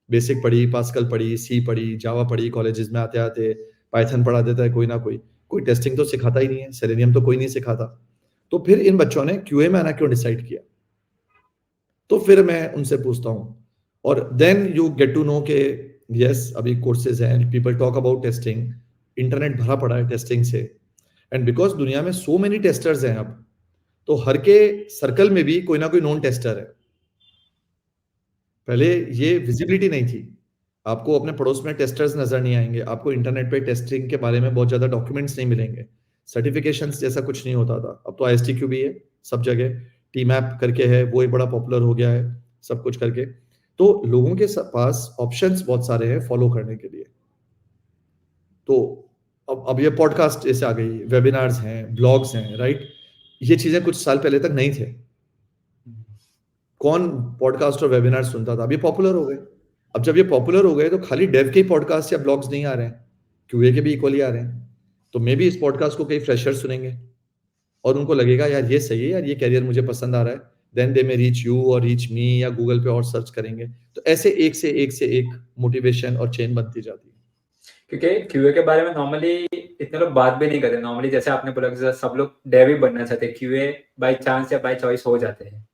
S1: बेसिक पढ़ी, पास्कल पढ़ी, सी पढ़ी, जावा पढ़ी, कॉलेजेस में आते आते पाइथन पढ़ा देता है कोई ना कोई, कोई टेस्टिंग तो सिखाता ही नहीं है, सेलेनियम तो कोई नहीं सिखाता। तो फिर इन बच्चों ने क्यूए में आना क्यों डिसाइड किया। तो फिर मैं उनसे पूछता हूँ, और then you get to know के यस, अभी कोर्सेज हैं, people talk about testing, internet भरा पड़ा है टेस्टिंग से। एंड बिकॉज दुनिया में सो मेनी टेस्टर्स हैं अब, तो हर के सर्कल में भी कोई ना कोई नॉन टेस्टर है। पहले ये विजिबिलिटी नहीं थी, आपको अपने पड़ोस में टेस्टर्स नजर नहीं आएंगे, आपको इंटरनेट पे टेस्टिंग के बारे में बहुत ज्यादा डॉक्यूमेंट्स नहीं मिलेंगे, सर्टिफिकेशंस जैसा कुछ नहीं होता था। अब तो आईएसटीक्यू भी है सब जगह, टीमैप करके है, वो एक बड़ा पॉपुलर हो गया है सब कुछ करके। तो लोगों के पास ऑप्शंस बहुत सारे हैं फॉलो करने के लिए। तो अब ये पॉडकास्ट जैसे आ गई, वेबिनार्स हैं, ब्लॉग्स हैं, राइट। ये चीजें कुछ साल पहले तक नहीं थे। कौन पॉडकास्ट और वेबिनार सुनता था, अब ये पॉपुलर हो गए। अब जब ये पॉपुलर हो गए तो खाली डेव के ही पॉडकास्ट या ब्लॉग्स नहीं आ रहे हैं, क्यूए के भी इक्वली आ रहे हैं। तो मे भी इस पॉडकास्ट को कई फ्रेशर सुनेंगे और उनको लगेगा यार ये सही है, यार ये कैरियर मुझे पसंद आ रहा है, देन दे में रीच यू और रीच मी, या गूगल पे और सर्च करेंगे। तो ऐसे एक से एक मोटिवेशन और चेन बनती जाती है।
S2: क्योंकि क्यूए के बारे में नॉर्मली इतने लोग बात भी नहीं करते। नॉर्मली जैसे आपने बोला कि सब लोग डेव ही बनना चाहते हैं, क्यूए बाय चांस या बाय चॉइस हो जाते हैं।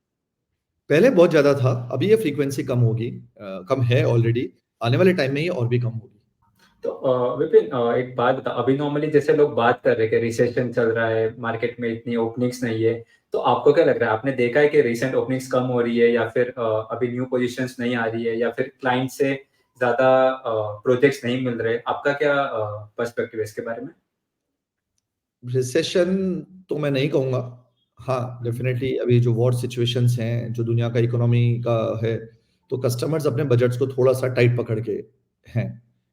S1: पहले बहुत ज्यादा था, अभी ये फ्रीक्वेंसी कम होगी, कम है ऑलरेडी, आने वाले टाइम में ये और भी कम होगी।
S2: तो विपिन, एक बात बता, अभी नॉर्मली जैसे लोग बात कर रहे हैं कि रिसेशन चल रहा है, मार्केट में इतनी ओपनिंग्स नहीं है, तो आपको क्या लग रहा है, आपने देखा है कि रिसेंट ओपनिंग्स कम हो रही है, या फिर अभी न्यू पोजीशंस नहीं आ रही है, या फिर क्लाइंट से ज्यादा प्रोजेक्ट्स नहीं मिल रहे, आपका क्या पर्सपेक्टिव है इसके बारे में?
S1: रिसेशन तो मैं नहीं कहूंगा। हाँ, डेफिनेटली अभी जो वॉर सिचुएशंस हैं, जो दुनिया का इकोनॉमी का है, तो कस्टमर्स अपने बजट्स को थोड़ा सा टाइट पकड़ के हैं,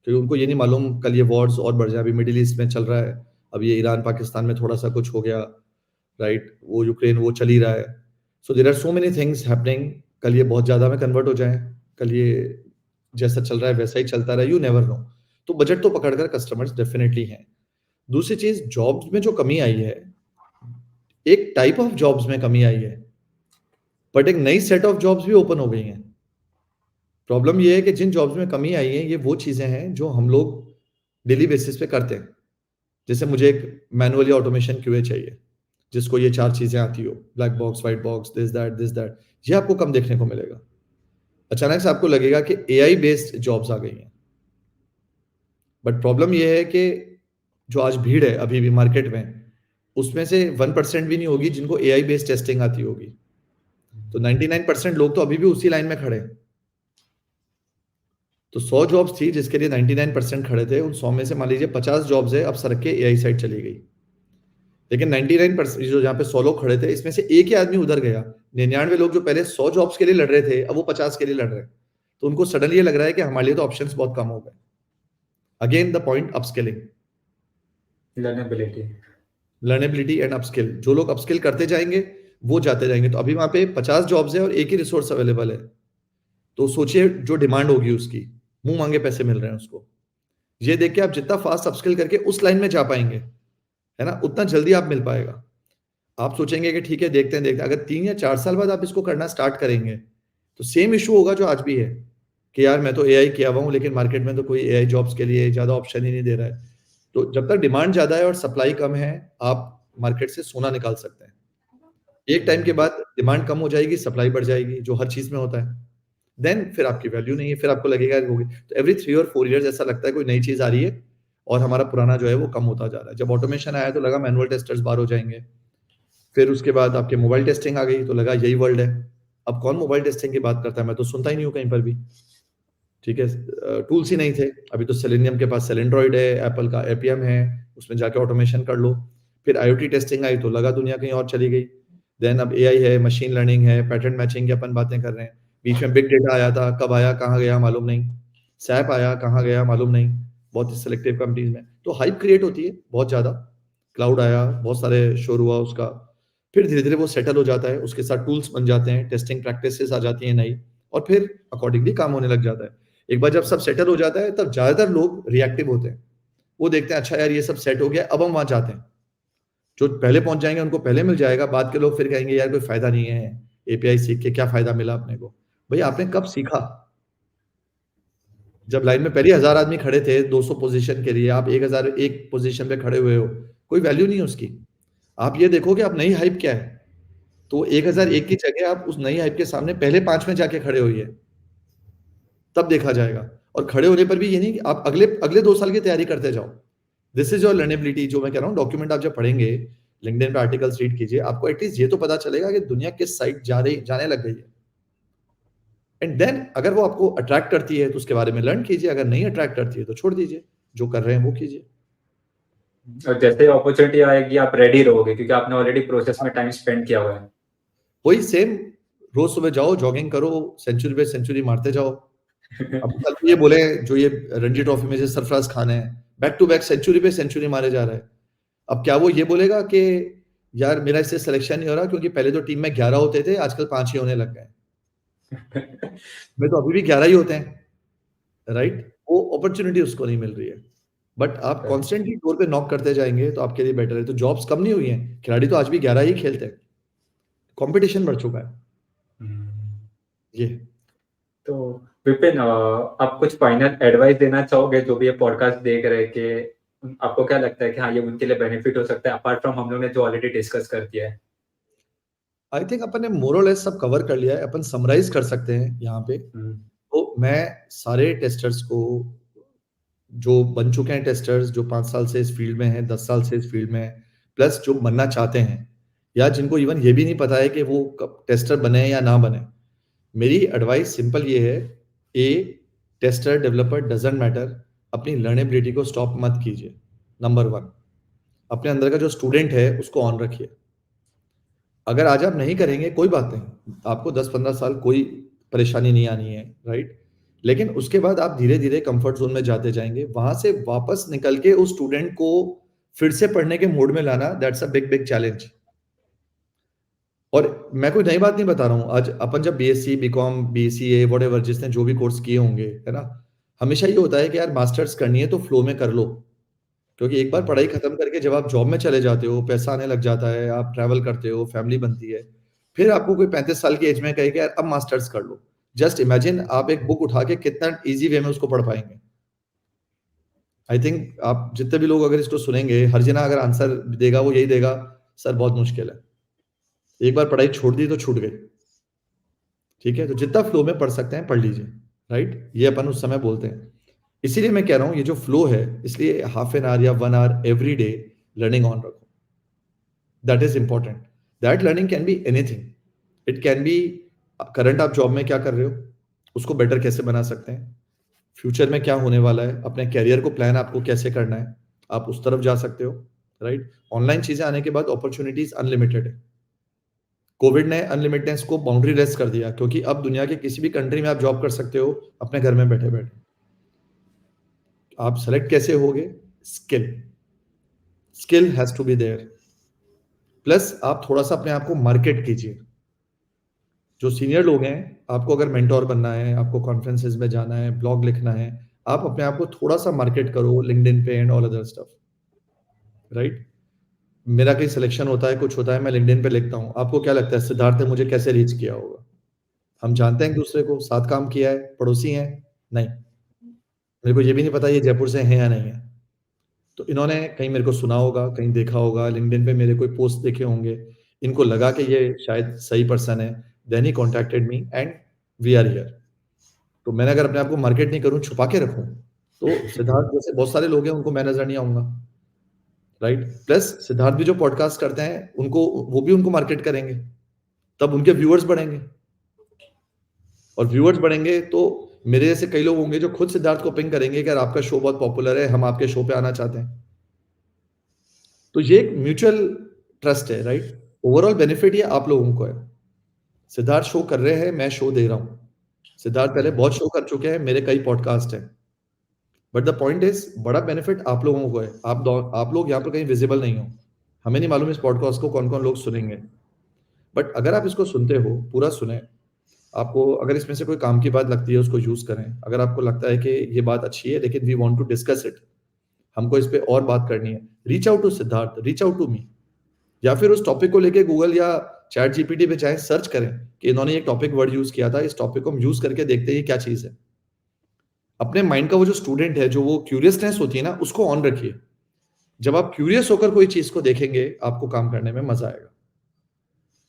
S1: क्योंकि उनको ये नहीं मालूम कल ये वॉर्स और बढ़ जाए। अभी मिडिल ईस्ट में चल रहा है, अब ये ईरान पाकिस्तान में थोड़ा सा कुछ हो गया, राइट, वो यूक्रेन वो चल ही रहा है। So there are so many things happening, कल ये बहुत ज्यादा में कन्वर्ट हो जाए, कल ये जैसा चल रहा है वैसा ही चलता रहा, यू नेवर नो। तो बजट तो पकड़कर कस्टमर्स डेफिनेटली हैं। दूसरी चीज, जॉब्स में जो कमी आई है, एक टाइप ऑफ जॉब्स में कमी आई है, बट एक नई सेट ऑफ जॉब्स भी ओपन हो गई हैं। प्रॉब्लम ये है कि जिन जॉब्स में कमी आई है, ये वो चीजें हैं जो हम लोग डेली बेसिस पे करते हैं। जैसे मुझे एक मैनुअली ऑटोमेशन क्यूए चाहिए, जिसको ये 4 चीज़ें आती हो, black box, white box, this that, ये आपको कम देखने को मिलेगा। अचानक से आपको लगेगा कि एआई बेस्ड जॉब्स आ गई हैं। बट प्रॉब्लम ये है कि जो आज भीड़ है अभी भी मार्केट में, उसमें से 1% भी नहीं होगी जिनको एआई बेस्ड टेस्टिंग आती होगी। तो 99% लोग तो अभी भी उसी लाइन में खड़े हैं। तो 100 जॉब्स थी जिसके लिए 99% खड़े थे, उन 100 में से मान लीजिए 50 जॉब्स है अब सरक के एआई साइड चली गई। लेकिन 99% जो जहाँ पे 100 लोग खड़े थे, इसमें से एक ही आदमी उधर गया। 99 लोग जो पहले 100 जॉब्स के लिए लड़ रहे थे, अब वो 50 के लिए लड़ रहे हैं। तो उनको सडनली ये लग रहा है कि हमारे लिए तो ऑप्शंस बहुत कम हो गए। Again the point upskilling,
S2: लर्नेबिलिटी।
S1: लर्नेबिलिटी and upskill. जो लोग अपस्किल करते जाएंगे वो जाते जाएंगे। तो अभी वहां पे 50 जॉब्स है और एक ही रिसोर्स अवेलेबल है। तो सोचिए जो डिमांड होगी उसकी, मुंह मांगे पैसे मिल रहे हैं उसको। ये देख के आप जितना फास्ट अपस्किल करके उस लाइन में जा पाएंगे, है ना, उतना जल्दी आप मिल पाएगा। आप सोचेंगे कि ठीक है देखते हैं, अगर 3 या 4 साल बाद आप इसको करना स्टार्ट करेंगे, तो सेम इशू होगा जो आज भी है कि यार मैं तो एआई किया हुआ हूँ, लेकिन मार्केट में तो कोई एआई जॉब्स के लिए ज़्यादा ऑप्शन ही नहीं दे रहा है। तो जब तक डिमांड ज़्यादा है और सप्लाई कम है, आप मार्केट से सोना निकाल सकते हैं। एक टाइम के बाद डिमांड कम हो जाएगी, सप्लाई बढ़ जाएगी, जो हर चीज़ में होता है। देन फिर आपकी वैल्यू नहीं है, फिर आपको लगेगा होगी। तो एवरी 3 और 4 इयर्स ऐसा लगता है कोई नई चीज़ आ रही है और हमारा पुराना जो है वो कम होता जा रहा है। जब ऑटोमेशन आया तो लगा मैनुअल टेस्टर्स बाहर हो जाएँगे। फिर उसके बाद आपके मोबाइल टेस्टिंग आ गई तो लगा यही वर्ल्ड है। अब कौन मोबाइल टेस्टिंग की बात करता है? मैं तो सुनता ही नहीं हूँ कहीं पर भी। ठीक है, टूल्स ही नहीं थे। अभी तो सेलेनियम के पास सेलेंड्रॉइड है, एप्पल का एपीएम है, उसमें जाके ऑटोमेशन कर लो। फिर आईओटी टेस्टिंग आई तो लगा दुनिया कहीं और चली गई। देन अब एआई है, मशीन लर्निंग है, पैटर्न मैचिंग की अपन बातें कर रहे हैं। बीच में बिग डेटा आया था, कब आया, कहाँ गया मालूम नहीं। सैप आया, कहाँ गया मालूम नहीं। बहुत ही सिलेक्टिव कंपनीज में तो हाइप क्रिएट होती है बहुत ज़्यादा। क्लाउड आया, बहुत सारे शोर हुआ उसका। फिर धीरे-धीरे वो सेटल हो जाता है, उसके साथ टूल्स बन जाते हैं, टेस्टिंग प्रैक्टिसेस आ जाती हैं नई और फिर अकॉर्डिंगली काम होने लग जाता है। एक बार जब सब सेटल हो जाता है तब ज़्यादातर लोग रिएक्टिव होते हैं। वो देखते हैं अच्छा यार ये सब सेट हो गया, अब हम वहाँ जाते हैं। जो पहले पहुँच जाएँगे उनको पहले मिल जाएगा, बाद के लोग फिर कहेंगे यार कोई फ़ायदा नहीं है, एपीआई सीख के क्या फ़ायदा मिला अपने को? भई आपने कब सीखा? जब लाइन में पहले 1000 आदमी खड़े थे 200 पोज़ीशन के लिए, आप 1001 पोज़ीशन पे खड़े हुए हो, कोई वैल्यू नहीं है उसकी। आप ये देखो कि अब नई हाइप क्या है? तो 1001 की जगह आप उस नई हाइप के सामने पहले 5 में जाके खड़े होइए, तब देखा जाएगा। और खड़े होने पर भी ये नहीं कि आप अगले अगले 2 साल की तैयारी करते जाओ। This is your लर्नेबिलिटी। जो मैं कह रहा हूँ डॉक्यूमेंट आप जब पढ़ेंगे, लिंक्डइन पे आर्टिकल्स रीड कीजिए, आपको एटलीस्ट ये तो पता चलेगा कि दुनिया किस साइड जाने लग गई है। एंड देन अगर वो आपको अट्रैक्ट करती है तो उसके बारे में लर्न कीजिए, अगर नहीं अट्रैक्ट करती है तो छोड़ दीजिए, जो कर रहे हैं वो कीजिए।
S2: और जैसे ही अपॉर्चुनिटी आएगी आप रेडी रहोगे क्योंकि आपने ऑलरेडी प्रोसेस में टाइम स्पेंड किया हुआ है।
S1: वही सेम, रोज सुबह जाओ, जॉगिंग करो, सेंचुरी पे सेंचुरी मारते जाओ। अब कल को ये बोले जो ये रणजी ट्रॉफी में से सरफराज खान है, बैक टू बैक सेंचुरी पे सेंचुरी मारे जा रहा है। अब क्या वो ये बोलेगा कि यार मेरा इससे सिलेक्शन नहीं हो रहा क्योंकि पहले तो टीम में 11 होते थे, आजकल 5 ही होने लग गए। मैं तो अभी भी 11 ही होते हैं, राइट? वो अपॉर्चुनिटी उसको नहीं मिल रही है। बट आप कॉन्स्टेंटली डोर पे नॉक करते जाएँगे तो आपके लिए बेटर है। तो जॉब्स कम नहीं हुई हैं, खिलाड़ी तो आज भी 11 ही खेलते हैं। कॉम्पिटिशन बढ़ चुका है। ये
S2: तो विपिन, आप कुछ फाइनल एडवाइस देना चाहोगे जो भी ये पॉडकास्ट देख रहे हैं कि आपको क्या लगता है कि हाँ ये उनके लिए बेनिफिट हो सकता है अपार्ट फ्रॉम हम लोग ने जो ऑलरेडी डिस्कस कर दिया है?
S1: आई थिंक अपन ने मोर और लेस सब कवर कर लिया है। अपन समराइज़ कर सकते हैं यहाँ पे।
S2: हुँ।
S1: तो मैं सारे टेस्टर्स को, जो बन चुके हैं टेस्टर्स, जो 5 साल से इस फील्ड में हैं, 10 साल से इस फील्ड में हैं, प्लस जो बनना चाहते हैं या जिनको इवन ये भी नहीं पता है कि वो कब टेस्टर बने या ना बने। मेरी एडवाइस सिंपल ये है, टेस्टर, डेवलपर डज़न्ट मैटर, अपनी लर्नेबिलिटी को स्टॉप मत कीजिए, नंबर 1। अपने अंदर का जो स्टूडेंट है उसको ऑन रखिए। अगर आज आप नहीं करेंगे कोई बात नहीं, आपको 10-15 साल कोई परेशानी नहीं आनी है, राइट? लेकिन उसके बाद आप धीरे-धीरे कम्फर्ट ज़ोन में जाते जाएँगे, वहाँ से वापस निकल के उस स्टूडेंट को फिर से पढ़ने के मूड में लाना, that's a big, big challenge. और मैं कोई नई बात नहीं बता रहा हूँ, आज अपन जब बीएससी, बीकॉम, बीसीए व्हाटएवर जिसने जो भी कोर्स किए होंगे, है ना? हमेशा ये होता है कि यार मास्टर्स करनी है तो फ्लो में कर लो। क्योंकि एक बार पढ़ाई खत्म करके जब आप जॉब में चले जाते हो, पैसा आने लग जाता है, आप ट्रैवल करते हो, फैमिली बनती है। फिर आपको कोई 35 साल की एज में कहे कि यार अब मास्टर्स कर लो। जस्ट इमेजिन आप एक बुक उठा के कितना ईज़ी वे में उसको पढ़ पाएँगे। आई थिंक आप जितने भी लोग अगर इसको सुनेंगे, हर जना अगर आंसर देगा वो यही देगा, सर बहुत मुश्किल है। एक बार पढ़ाई छोड़ दी तो छूट गई। ठीक है, तो जितना फ्लो में पढ़ सकते हैं पढ़ लीजिए, राइट? ये अपन उस समय बोलते हैं। इसीलिए मैं कह रहा हूँ ये जो फ्लो है, इसलिए हाफ एन आवर या 1 hour every day learning on रखो। That is important. That learning can be anything. It can be current आप जॉब में क्या कर रहे हो, उसको बेटर कैसे बना सकते हैं, फ्यूचर में क्या होने वाला है, अपने कैरियर को प्लान आपको कैसे करना है, आप उस तरफ जा सकते हो, राइट? ऑनलाइन चीजें आने के बाद अपॉर्चुनिटीज अनलिमिटेड है। कोविड ने अनलिमिटेडनेस को बाउंड्री लेस कर दिया, क्योंकि अब दुनिया के किसी भी कंट्री में आप जॉब कर सकते हो अपने घर में बैठे बैठे। आप सेलेक्ट कैसे होगे? Skill, skill has to be there. Plus आप थोड़ा सा अपने आप को मार्केट कीजिए। जो सीनियर लोग हैं, आपको अगर मेंटोर बनना है, आपको कॉन्फ्रेंसेस में जाना है, ब्लॉग लिखना है, आप अपने आप को थोड़ा सा मार्केट करो लिंक्डइन पे and all other stuff, right? मेरा कहीं सिलेक्शन होता है, कुछ होता है, मैं लिंक्डइन पे लिखता हूँ। आपको क्या लगता है सिद्धार्थ ने मुझे कैसे रीच किया होगा? हम जानते हैं एक दूसरे को, साथ काम किया है, पड़ोसी हैं? नहीं। मेरे को ये भी नहीं पता ये जयपुर से हैं या नहीं है। तो इन्होंने कहीं मेरे को सुना होगा, कहीं देखा होगा, लिंक्डइन पे मेरे कोई पोस्ट देखे होंगे, इनको लगा कि ये शायद सही पर्सन है, then he contacted me and we are here. तो मैंने अगर अपने आप को मार्केट नहीं करूँ, छुपा के रखूँ, तो सिद्धार्थ जैसे बहुत सारे लोग हैं, उनको मैं नजर नहीं आऊंगा, राइट? प्लस सिद्धार्थ भी जो पॉडकास्ट करते हैं, उनको वो भी उनको मार्केट करेंगे, तब उनके व्यूअर्स बढ़ेंगे, और व्यूअर्स बढ़ेंगे तो मेरे जैसे कई लोग होंगे जो खुद सिद्धार्थ को पिंग करेंगे कि यार आपका शो बहुत पॉपुलर है, हम आपके शो पे आना चाहते हैं। तो ये एक म्यूचुअल ट्रस्ट है, राइट? ओवरऑल बेनिफिट ये आप लोगों को है। सिद्धार्थ शो कर रहे हैं, मैं शो दे रहा हूं। सिद्धार्थ पहले बहुत शो कर चुके हैं, मेरे कई पॉडकास्ट हैं, बट द पॉइंट इज बड़ा बेनिफिट आप लोगों को है। आप लोग यहाँ पर कहीं विजिबल नहीं हो, हमें नहीं मालूम इस पॉडकास्ट को कौन कौन लोग सुनेंगे, बट अगर आप इसको सुनते हो, पूरा सुने, आपको अगर इसमें से कोई काम की बात लगती है उसको यूज करें। अगर आपको लगता है कि ये बात अच्छी है लेकिन we want to discuss it, हमको इस पे और बात करनी है, reach out to Siddharth, reach out to me, या फिर उस टॉपिक को लेके गूगल या चैट जीपीटी पे चाहे सर्च करें कि इन्होंने एक टॉपिक वर्ड यूज किया था, इस टॉपिक को हम यूज करके देखते हैं क्या चीज है। अपने माइंड का वो जो स्टूडेंट है, जो वो क्यूरियसनेस होती है ना, उसको ऑन रखिए। जब आप क्यूरियस होकर कोई चीज को देखेंगे, आपको काम करने में मजा आएगा।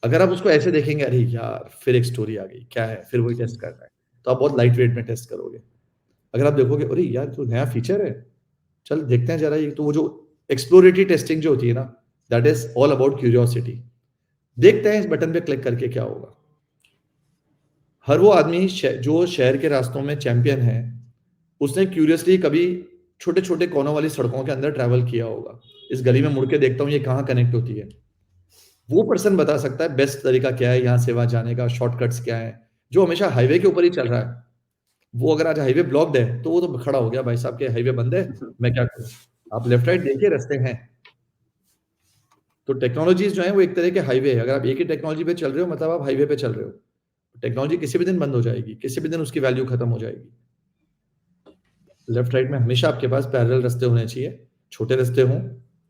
S1: अगर आप उसको ऐसे देखेंगे, अरे यार फिर एक स्टोरी आ गई, क्या है, फिर वही टेस्ट करना है, तो आप बहुत लाइट वेट में टेस्ट करोगे। अगर आप देखोगे अरे यार तो नया फीचर है, चल देखते हैं जरा ये, तो वो जो एक्सप्लोरेटरी टेस्टिंग जो होती है ना, that is all about curiosity. देखते हैं इस बटन पे क्लिक करके क्या होगा। हर वो आदमी जो शहर के रास्तों में चैंपियन है, उसने क्यूरियसली कभी छोटे छोटे कोनों वाली सड़कों के अंदर ट्रैवल किया होगा। इस गली में मुड़ के देखता हूँ ये कहाँ कनेक्ट होती है। वो पर्सन बता सकता है बेस्ट तरीका क्या है यहाँ से वहां जाने का, शॉर्टकट्स क्या है। जो हमेशा हाईवे के ऊपर ही चल रहा है, वो अगर आज हाईवे ब्लॉक्ड है तो वो तो खड़ा हो गया, भाई साहब के हाईवे बंद है, मैं क्या करूं। आप लेफ्ट राइट देखिए, रास्ते हैं। तो टेक्नोलॉजीज जो है वो एक तरह के हाईवे है। अगर आप एक ही टेक्नोलॉजी पे चल रहे हो, मतलब आप हाईवे पे चल रहे हो। टेक्नोलॉजी किसी भी दिन बंद हो जाएगी, किसी भी दिन उसकी वैल्यू खत्म हो जाएगी। लेफ्ट राइट में हमेशा आपके पास पैरेलल रास्ते होने चाहिए, छोटे रास्ते हों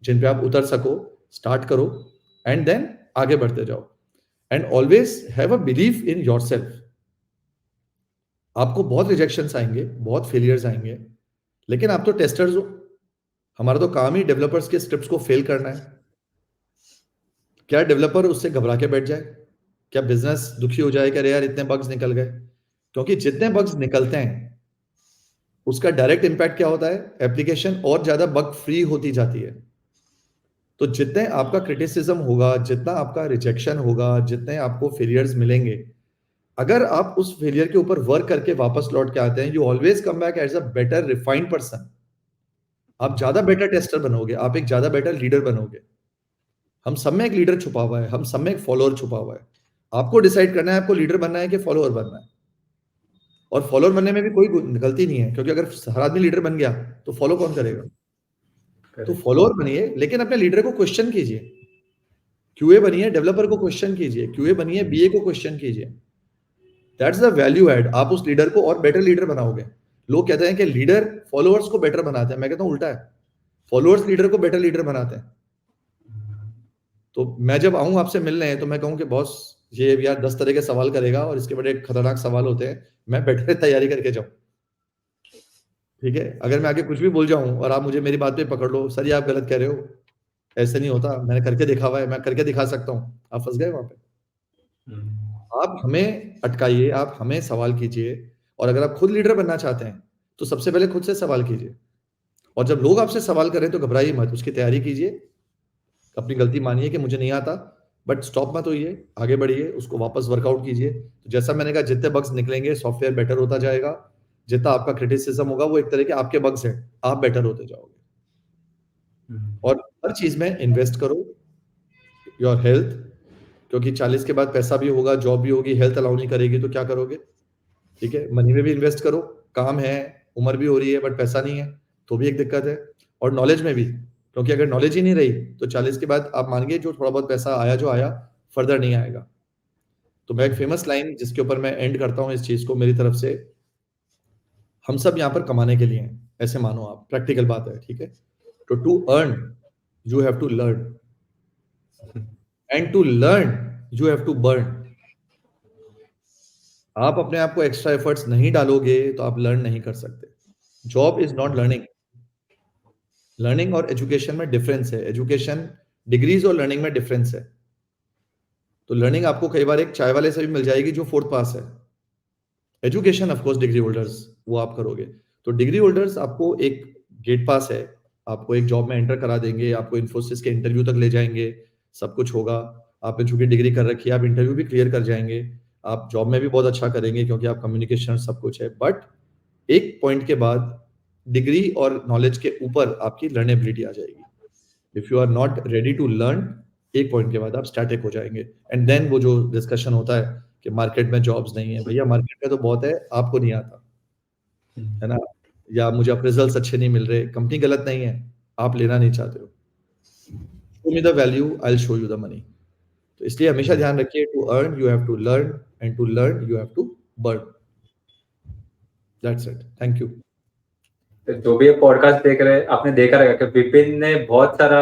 S1: जिन पे आप उतर सको, स्टार्ट करो एंड देन आगे बढ़ते जाओ। And always have a belief in yourself. आपको बहुत रिजेक्शंस आएंगे, बहुत फेलियर्स आएंगे, लेकिन आप तो टेस्टर्स हो। हमारा तो काम ही डेवलपर्स के स्क्रिप्ट्स को फेल करना है। क्या डेवलपर उससे घबरा के बैठ जाए? क्या बिजनेस दुखी हो जाए कि अरे यार इतने बग्स निकल गए? क्योंकि जितने बग्स निकलते हैं, उसका डायरेक्ट इंपैक्ट क्या होता है? एप्लीकेशन और ज्यादा बग फ्री होती जाती है। तो जितने आपका क्रिटिसिज्म होगा, जितना आपका रिजेक्शन होगा, जितने आपको फेलियर्स मिलेंगे, अगर आप उस फेलियर के ऊपर वर्क करके वापस लौट के आते हैं, you always come back as a better refined person. आप ज्यादा बेटर टेस्टर बनोगे, आप एक ज्यादा बेटर लीडर बनोगे। हम सब में एक लीडर छुपा हुआ है, हम सब में एक फॉलोअर छुपा हुआ है। आपको डिसाइड करना है आपको लीडर बनना है कि फॉलोअर बनना है। और फॉलोअर बनने में भी कोई गलती नहीं है, क्योंकि अगर हर आदमी लीडर बन गया तो फॉलो कौन करेगा? तो फॉलोअर बनिए, लेकिन अपने लीडर को क्वेश्चन कीजिए। क्यूए बनिए, डेवलपर को क्वेश्चन कीजिए, क्यूए बनिए, बीए को क्वेश्चन कीजिए। That's the value add. आप उस लीडर को और बेटर लीडर बनाओगे। लोग कहते हैं कि लीडर फॉलोअर्स को बेटर बनाते हैं, मैं कहता हूं उल्टा है। फॉलोअर्स लीडर को बेटर लीडर बनाते हैं। तो मैं जब आऊं आपसे मिलने तो मैं कहूं कि बॉस ये यार 10 तरह के सवाल करेगा और इसके बड़े खतरनाक सवाल होते हैं, मैं बेटर तैयारी करके जाऊं। ठीक है? अगर मैं आगे कुछ भी बोल जाऊँ और आप मुझे मेरी बात पे पकड़ लो, सर ये आप गलत कह रहे हो, ऐसे नहीं होता, मैंने करके देखा हुआ है, मैं करके दिखा सकता हूँ, आप फँस गए वहाँ पे। आप हमें अटकाइए, आप हमें सवाल कीजिए और अगर आप खुद लीडर बनना चाहते हैं, तो सबसे पहले खुद से सवाल कीजिए और जब लोग आपसे सवाल करें तो घबराइए मत, उसकी तैयारी कीजिए, अपनी गलती मानिए कि मुझे नहीं आता, बट स्टॉप मत होइए, आगे बढ़िए, उसको वापस वर्कआउट कीजिए। तो जैसा मैंने कहा जितने बग्स निकलेंगे, सॉफ्टवेयर बेटर होता जाएगा, जितना आपका क्रिटिसिज्म होगा वो एक तरह के आपके बग्स हैं, आप बेटर होते जाओगे। और हर चीज़ में इन्वेस्ट करो, योर हेल्थ, क्योंकि 40 के बाद पैसा भी होगा, जॉब भी होगी, हेल्थ अलाउ नहीं करेगी तो क्या करोगे? ठीक है? मनी में भी इन्वेस्ट करो, काम है, उम्र भी हो रही है बट पैसा नहीं है, तो भी एक दिक्कत है और नॉलेज में भी, क्योंकि अगर नॉलेज ही नहीं रही, तो 40 के बाद आप मानिए जो थोड़ा बहुत पैसा आया जो आया, फर्दर नहीं आएगा। तो मैं एक फेमस लाइन जिसके ऊपर मैं एंड करता हूँ इस चीज़ को मेरी तरफ से, हम सब यहाँ पर कमाने के लिए हैं, ऐसे मानो आप, प्रैक्टिकल बात है, ठीक है? तो to earn, you have to learn and to learn, you have to burn. आप अपने आप को एक्स्ट्रा एफर्ट्स नहीं डालोगे, तो आप लर्न नहीं कर सकते। Job is not learning. Learning और एजुकेशन में डिफरेंस है। एजुकेशन डिग्रीज और लर्निंग में डिफरेंस है। तो लर्निंग आपको कई बार एक चाय वाले से भी मिल जाएगी जो 4th पास है। Education of course degree holders वो आप करोगे। तो डिग्री होल्डर्स आपको एक गेट पास है, आपको एक जॉब में एंटर करा देंगे, आपको इन्फोसिस के इंटरव्यू तक ले जाएंगे, सब कुछ होगा। आपने चूंकि डिग्री कर रखी है, आप इंटरव्यू भी क्लियर कर जाएंगे, आप जॉब में भी बहुत अच्छा करेंगे क्योंकि आप कम्युनिकेशन सब कुछ है। बट एक पॉइंट के बाद डिग्री और नॉलेज के ऊपर आपकी लर्नेबिलिटी आ जाएगी। If you are not ready to learn, एक पॉइंट के बाद आप स्टैटिक हो जाएंगे। एंड देन वो जो डिस्कशन होता है कि मार्केट में जॉब्स नहीं है, भैया मार्केट में तो बहुत है, आपको नहीं आता है ना? या मुझे अप्रेजल्स अच्छे नहीं मिल रहे, कंपनी गलत नहीं है, आप लेना नहीं चाहते हो। Show me the value, I will show you the money. तो इसलिए हमेशा ध्यान रखिए, to earn you have to learn and to learn you have to burn. That's it, thank you.
S2: तो जो भी ये पॉडकास्ट देख रहे हैं, आपने देखा रहेगा कि विपिन ने बहुत सारा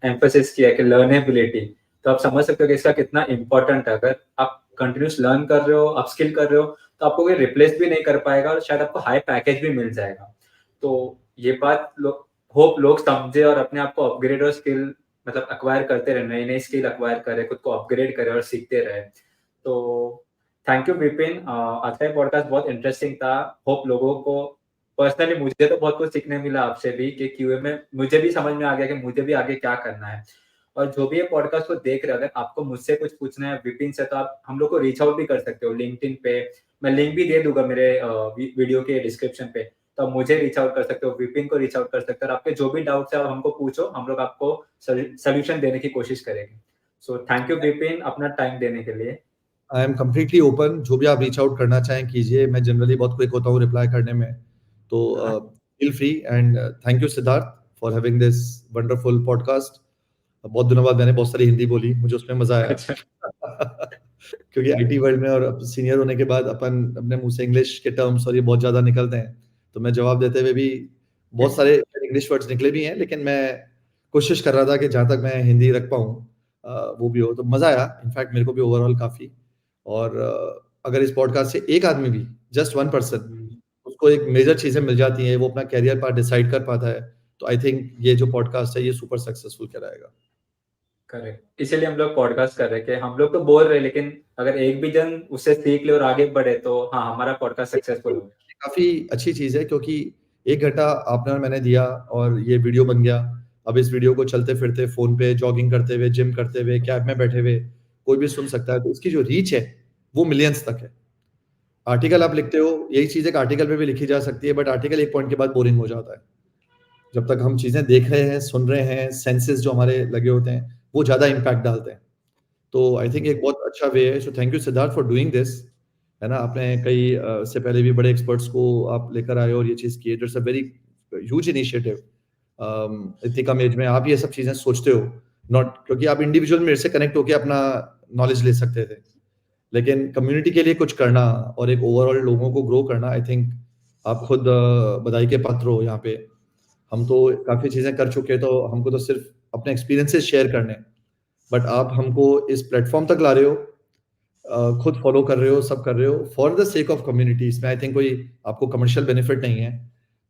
S2: एम्फोसिस किया है कि लर्नेबिलिटी। तो आप समझ सकते हो कि इसका कितना इंपॉर्टेंट है। अगर आप कंटिन्यूस लर्न कर रहे हो, अपस्किल कर रहे हो, तो आपको कोई रिप्लेस भी नहीं कर पाएगा और शायद आपको हाई पैकेज भी मिल जाएगा। तो ये बात होप लोग समझे और अपने आप को अपग्रेड और स्किल मतलब अक्वायर करते रहे, नई नई स्किल अक्वायर करे, खुद को अपग्रेड करे और सीखते रहे। तो थैंक यू विपिन। आज का पॉडकास्ट बहुत इंटरेस्टिंग था। होप लोगों को, पर्सनली मुझे तो बहुत कुछ सीखने मिला आपसे भी कि क्यूए में मुझे भी समझ में आ गया कि मुझे भी आगे क्या करना है। और जो भी ये पॉडकास्ट को देख रहे हो, अगर आपको मुझसे कुछ पूछना है विपिन से, तो आप हम लोग को रीच आउट भी कर सकते हो लिंक्डइन पे। मैं लिंक भी दे दूंगा मेरे वीडियो के डिस्क्रिप्शन पे। तो आप मुझे रीच आउट कर सकते हो, विपिन को रीच आउट कर सकते हो और आपके जो भी डाउट्स है आप हमको पूछो, हम लोग आपको सोल्यूशन देने की कोशिश करेंगे। सो थैंक यू विपिन अपना टाइम देने के लिए।
S1: आई एम कंप्लीटली ओपन, जो भी आप रीच आउट करना चाहें कीजिए। मैं जनरली बहुत क्विक होता हूँ रिप्लाई करने में, तो feel free. And thank you Siddharth for having this wonderful podcast. बहुत दिनों बाद मैंने बहुत सारी हिंदी बोली, मुझे उसमें मजा आया।
S2: अच्छा।
S1: क्योंकि आईटी वर्ल्ड में और सीनियर होने के बाद अपन अपने मुंह से इंग्लिश के टर्म्स और ये बहुत ज्यादा निकलते हैं, तो मैं जवाब देते हुए भी बहुत सारे इंग्लिश वर्ड्स निकले भी हैं, लेकिन मैं कोशिश कर रहा था कि जहां तक मैं हिंदी रख पाऊँ वो भी हो। तो मजा आया इनफैक्ट मेरे को भी ओवरऑल काफी। और अगर इस पॉडकास्ट से एक आदमी भी, जस्ट वन पर्सन, उसको एक मेजर चीजें मिल जाती हैं, वो अपना कैरियर पाथ डिसाइड कर पाता है, तो आई थिंक ये जो पॉडकास्ट है ये सुपर सक्सेसफुल कहलाएगा।
S2: करेक्ट, इसीलिए हम लोग पॉडकास्ट कर रहे हैं कि हम लोग तो बोल रहे हैं, लेकिन अगर एक भी जन उससे सीख ले और आगे बढ़े तो हाँ, हमारा पॉडकास्ट सक्सेसफुल हो गया।
S1: काफी अच्छी चीज है, क्योंकि 1 घंटा आपने और मैंने दिया और ये वीडियो बन गया। अब इस वीडियो को चलते फिरते फोन पे, जॉगिंग करते हुए, जिम करते हुए, कैब में बैठे हुए कोई भी सुन सकता है। तो इसकी जो रीच है वो मिलियंस तक है। आर्टिकल आप लिखते हो, यही चीज एक आर्टिकल में भी लिखी जा सकती है, बट आर्टिकल एक पॉइंट के बाद बोरिंग हो जाता है। जब तक हम चीजें देख रहे हैं, सुन रहे हैं, सेंसेस जो हमारे लगे होते हैं वो ज्यादा इम्पैक्ट डालते हैं। तो आई थिंक एक बहुत अच्छा वे है। So thank you Siddharth for doing this, है ना? आपने कई से पहले भी बड़े एक्सपर्ट्स को आप लेकर आए और ये चीज की। It's a very huge initiative. इतनी कम एज में आप ये सब चीजें सोचते हो, नॉट क्योंकि आप इंडिविजुअल मेरे से कनेक्ट होकर अपना नॉलेज ले सकते थे, लेकिन कम्युनिटी के लिए कुछ करना और एक ओवरऑल लोगों को ग्रो करना, आई थिंक आप खुद बधाई के पात्र हो यहाँ पे। हम तो काफी चीजें कर चुके हैं, तो हमको तो सिर्फ अपने एक्सपीरियंसेस शेयर करने हैं, बट आप हमको इस प्लेटफॉर्म तक ला रहे हो, खुद फॉलो कर रहे हो, सब कर रहे हो for the sake of community. इसमें आई थिंक कोई आपको कमर्शियल बेनिफिट नहीं है।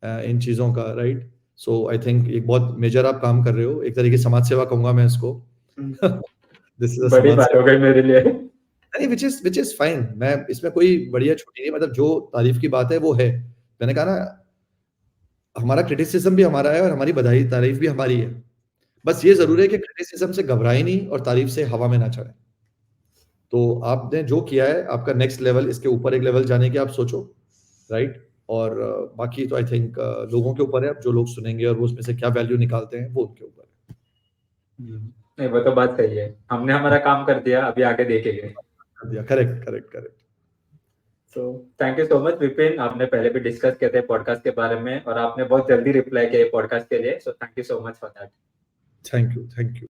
S1: इन चीज़ों का, राइट? सो आई थिंक एक बहुत मेजर आप काम कर रहे हो, एक तरीके से समाज सेवा कहूँगा मैं इसको। दिस इज़ अ
S2: बड़ी
S1: समाज
S2: बात हो
S1: सेवा।
S2: गई मेरे लिए।
S1: नहीं, व्हिच इज़ फाइन। मैं इसमें कोई बढ़िया छोटी नहीं, मतलब जो तारीफ़ की बात है वो है। मैंने कहा ना, हमारा क्रिटिसिज़्म भी हमारा है और हमारी बधाई तारीफ़ भी हमारी है। बस ये ज़रूर है कि क्रिटिसिज़्म से घबराएँ नहीं और तारीफ़ से हवा में ना चढ़ें। तो आपने जो किया है, आपका नेक्स्ट लेवल, इसके ऊपर एक लेवल जाने की आप सोचो, राइट? और बाकी तो आई थिंक लोगों के ऊपर है, अब जो लोग सुनेंगे और वो उसमें से क्या वैल्यू निकालते हैं, वो उनके ऊपर है।
S2: नहीं, वो तो बात सही है। हमने हमारा काम कर दिया, अभी आगे देखेंगे।
S1: Correct, correct, correct.
S2: So thank you so much Vipin, आपने पहले भी डिस्कस किए थे पॉडकास्ट के बारे में और आपने बहुत जल्दी रिप्लाई किया पॉडकास्ट के लिए, so thank you so much for that.
S1: Thank you, thank you.